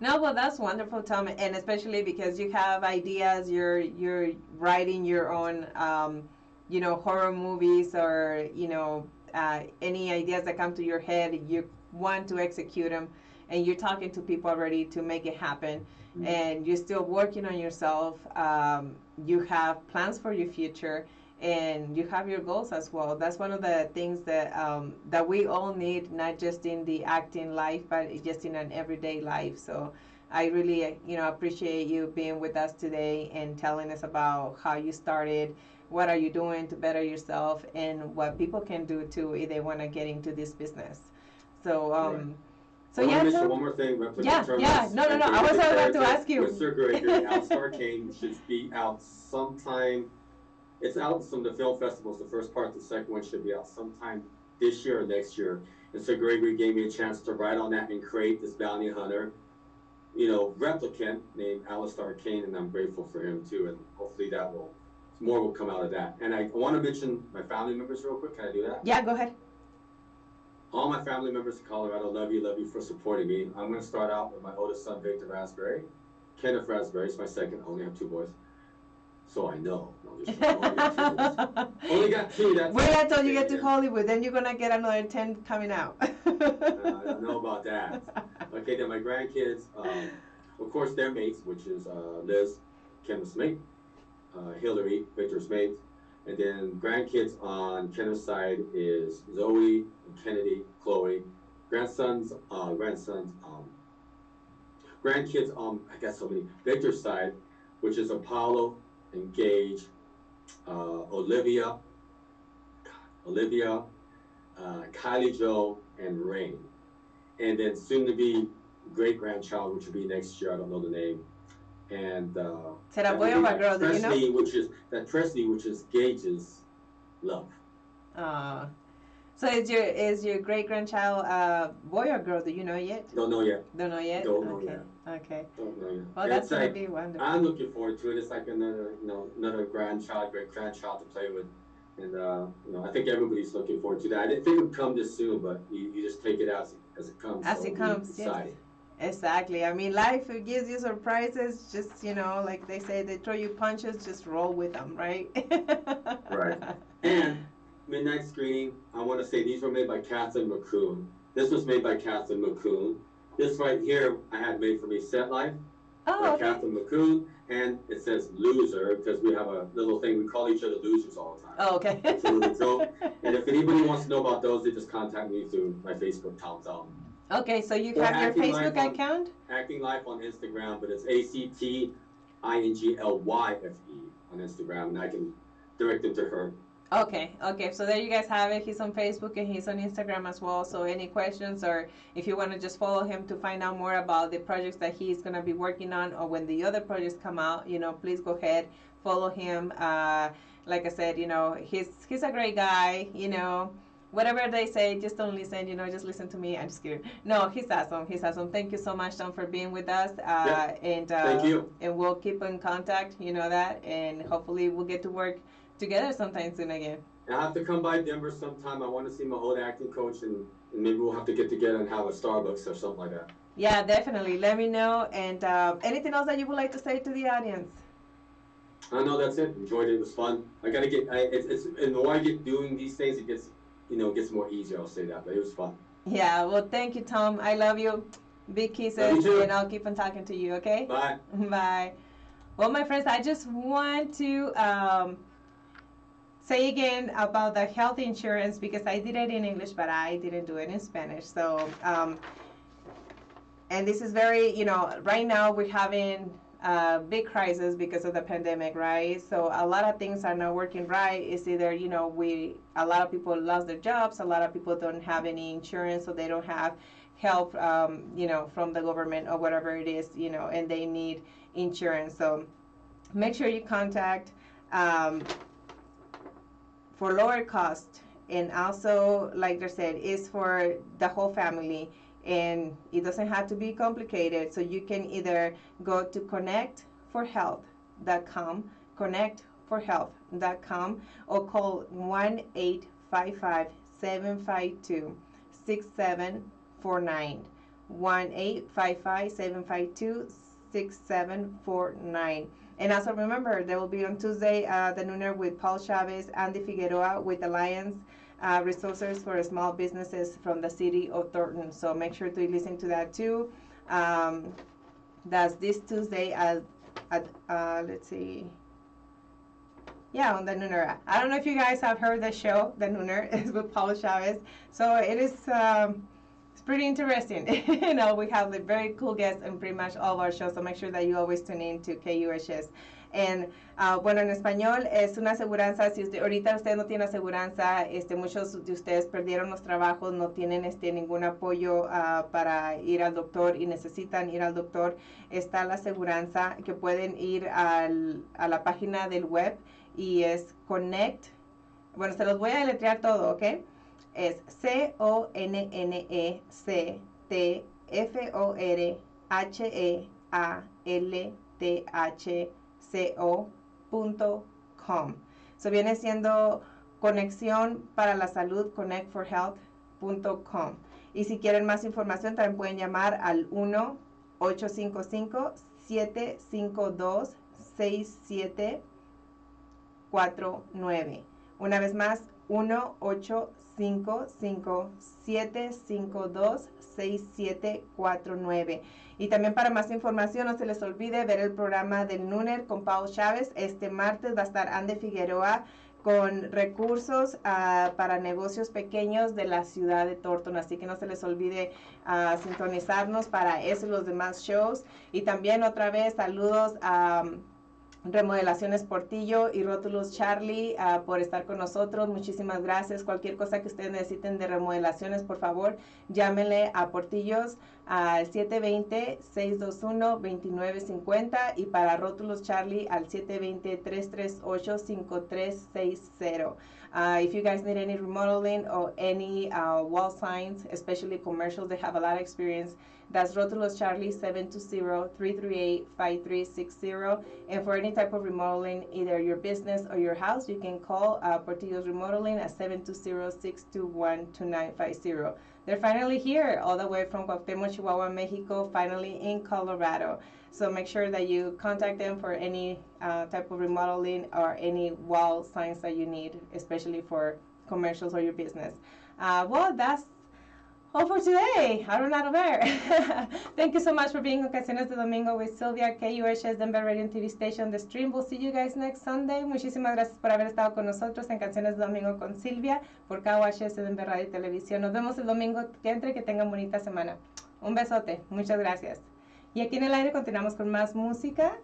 No, well, that's wonderful, Tom, and especially because you have ideas. You're writing your own, horror movies or any ideas that come to your head. You want to execute them, and you're talking to people already to make it happen. Mm-hmm. And you're still working on yourself. You have plans for your future. And you have your goals as well. That's one of the things that we all need, not just in the acting life, but just in an everyday life. So I really, appreciate you being with us today and telling us about how you started, what are you doing to better yourself, and what people can do too if they want to get into this business. So, right. So I want to mention one more thing. No. I was about to ask you. With Sir Gregory, All-Star King should be out sometime. It's out from the film festivals. The first part, the second one should be out sometime this year or next year. And Sir Gregory gave me a chance to write on that and create this bounty hunter, replicant named Alistair Kane, and I'm grateful for him too. And hopefully more will come out of that. And I want to mention my family members real quick. Can I do that? Yeah, go ahead. All my family members in Colorado, love you for supporting me. I'm going to start out with my oldest son, Victor Raspberry. Kenneth Raspberry is my second. I only have 2 boys. So I know. Only got 2. That's wait until you get to Hollywood, then you're gonna get another 10 coming out. I don't know about that. Okay, then my grandkids, of course, their mates, which is Liz, Kenneth's mate, Hillary, Victor's mate, and then grandkids on Kenneth's side is Zoe and Kennedy, Chloe. Grandkids, I got so many. Victor's side, which is Apollo, Engage, Olivia, Kylie Jo, and Rain. And then soon to be great-grandchild, which will be next year, I don't know the name. And Said a boy or a girl, do you know? Presley, which is Gage's love. So is your great-grandchild boy or girl? Do you know yet? Don't know yet. Don't know yet? Don't know yet. Okay. Don't know yet. Well, that's going to be wonderful. I'm looking forward to it. It's like another grandchild, great-grandchild to play with. And, I think everybody's looking forward to that. I didn't think it would come this soon, but you just take it as it comes. As it comes, yes. Exactly. I mean, life gives you surprises. Just, like they say, they throw you punches, just roll with them, right? Right. And Midnight Screening, I want to say these were made by Catherine McCoon. This was made by Catherine McCoon. This right here I had made for me, Set Life by Catherine McCoon. and it says loser because we have a little thing. We call each other losers all the time. Oh, okay. It's a little joke. And if anybody wants to know about those, they just contact me through my Facebook, Tom. Okay, so you have your Facebook account? Acting Life on Instagram, but it's ACTINGLYFE on Instagram, and I can direct them to her. Okay, so there you guys have it. He's on Facebook and he's on Instagram as well. So any questions, or if you want to just follow him to find out more about the projects that he's going to be working on, or when the other projects come out, please go ahead, follow him. Like I said, he's a great guy, whatever they say, just don't listen, just listen to me. I'm just kidding. No, he's awesome. Thank you so much, Tom, for being with us. And thank you. And we'll keep in contact, that, and hopefully we'll get to work together sometime soon again. I have to come by Denver sometime. I want to see my old acting coach, and maybe we'll have to get together and have a Starbucks or something like that. Yeah, definitely. Let me know. And anything else that you would like to say to the audience? No, that's it. Enjoyed it. It was fun. I gotta get. And the more I get doing these things, it gets more easier. I'll say that, but it was fun. Yeah. Well, thank you, Tom. I love you. Big kisses, and I'll keep on talking to you. Okay. Bye. Bye. Well, my friends, I just want to say again about the health insurance, because I did it in English, but I didn't do it in Spanish. So, and this is very, right now we're having a big crisis because of the pandemic, right? So a lot of things are not working right. It's either, a lot of people lost their jobs, a lot of people don't have any insurance, so they don't have help, from the government or whatever it is, and they need insurance. So make sure you contact, for lower cost, and also, like I said, is for the whole family, and it doesn't have to be complicated. So you can either go to connectforhealth.com, or call 1-855-752-6749, 1-855-752-6749. And also remember, they will be on Tuesday, the Nooner with Paul Chavez, Andy Figueroa with Alliance Resources for Small Businesses from the city of Thornton. So make sure to listen to that too. That's this Tuesday at let's see. Yeah, on the Nooner. I don't know if you guys have heard the show, the Nooner is with Paul Chavez. So it is it's pretty interesting. We have the very cool guests in pretty much all of our shows, so make sure that you always tune in to KUHS. En español es una aseguranza. Si ahorita usted no tiene aseguranza, muchos de ustedes perdieron los trabajos, no tienen ningún apoyo para ir al doctor y necesitan ir al doctor, está la aseguranza que pueden ir a la página del web, y es Connect. Bueno, se los voy a deletrear todo, ¿ok? Es ConnectForHealthco.com. So viene siendo conexión para la salud, connectforhealth.com. Y si quieren más información, también pueden llamar al 1-855-752-6749. Una vez más, 1-855-752-6749. Y también, para más información, no se les olvide ver el programa del Nooner con Paul Chávez. Este martes va a estar Andy Figueroa con recursos para negocios pequeños de la ciudad de Thornton. Así que no se les olvide sintonizarnos para eso y los demás shows. Y también, otra vez, saludos a Remodelaciones Portillo y Rótulos Charlie por estar con nosotros. Muchísimas gracias. Cualquier cosa que ustedes necesiten de remodelaciones, por favor, llámenle a Portillos al 720-621-2950, y para Rótulos Charlie al 720-338-5360. If you guys need any remodeling or any wall signs, especially commercials, they have a lot of experience. That's Rótulos Charlie, 720-338-5360. And for any type of remodeling, either your business or your house, you can call Portillo's Remodeling at 720-621-2950. They're finally here, all the way from Cuauhtémoc, Chihuahua, Mexico, finally in Colorado. So make sure that you contact them for any type of remodeling or any wall signs that you need, especially for commercials or your business. Well, that's Oh, for today, I don't know how to bear. Thank you so much for being on Canciones de Domingo with Sylvia, KUHS Denver Radio and TV station, The Stream. We'll see you guys next Sunday. Muchísimas gracias por haber estado con nosotros en Canciones de Domingo con Silvia por KUHS Denver Radio y Televisión. Nos vemos el domingo que entre, que tengan bonita semana. Un besote, muchas gracias. Y aquí en el aire continuamos con más música.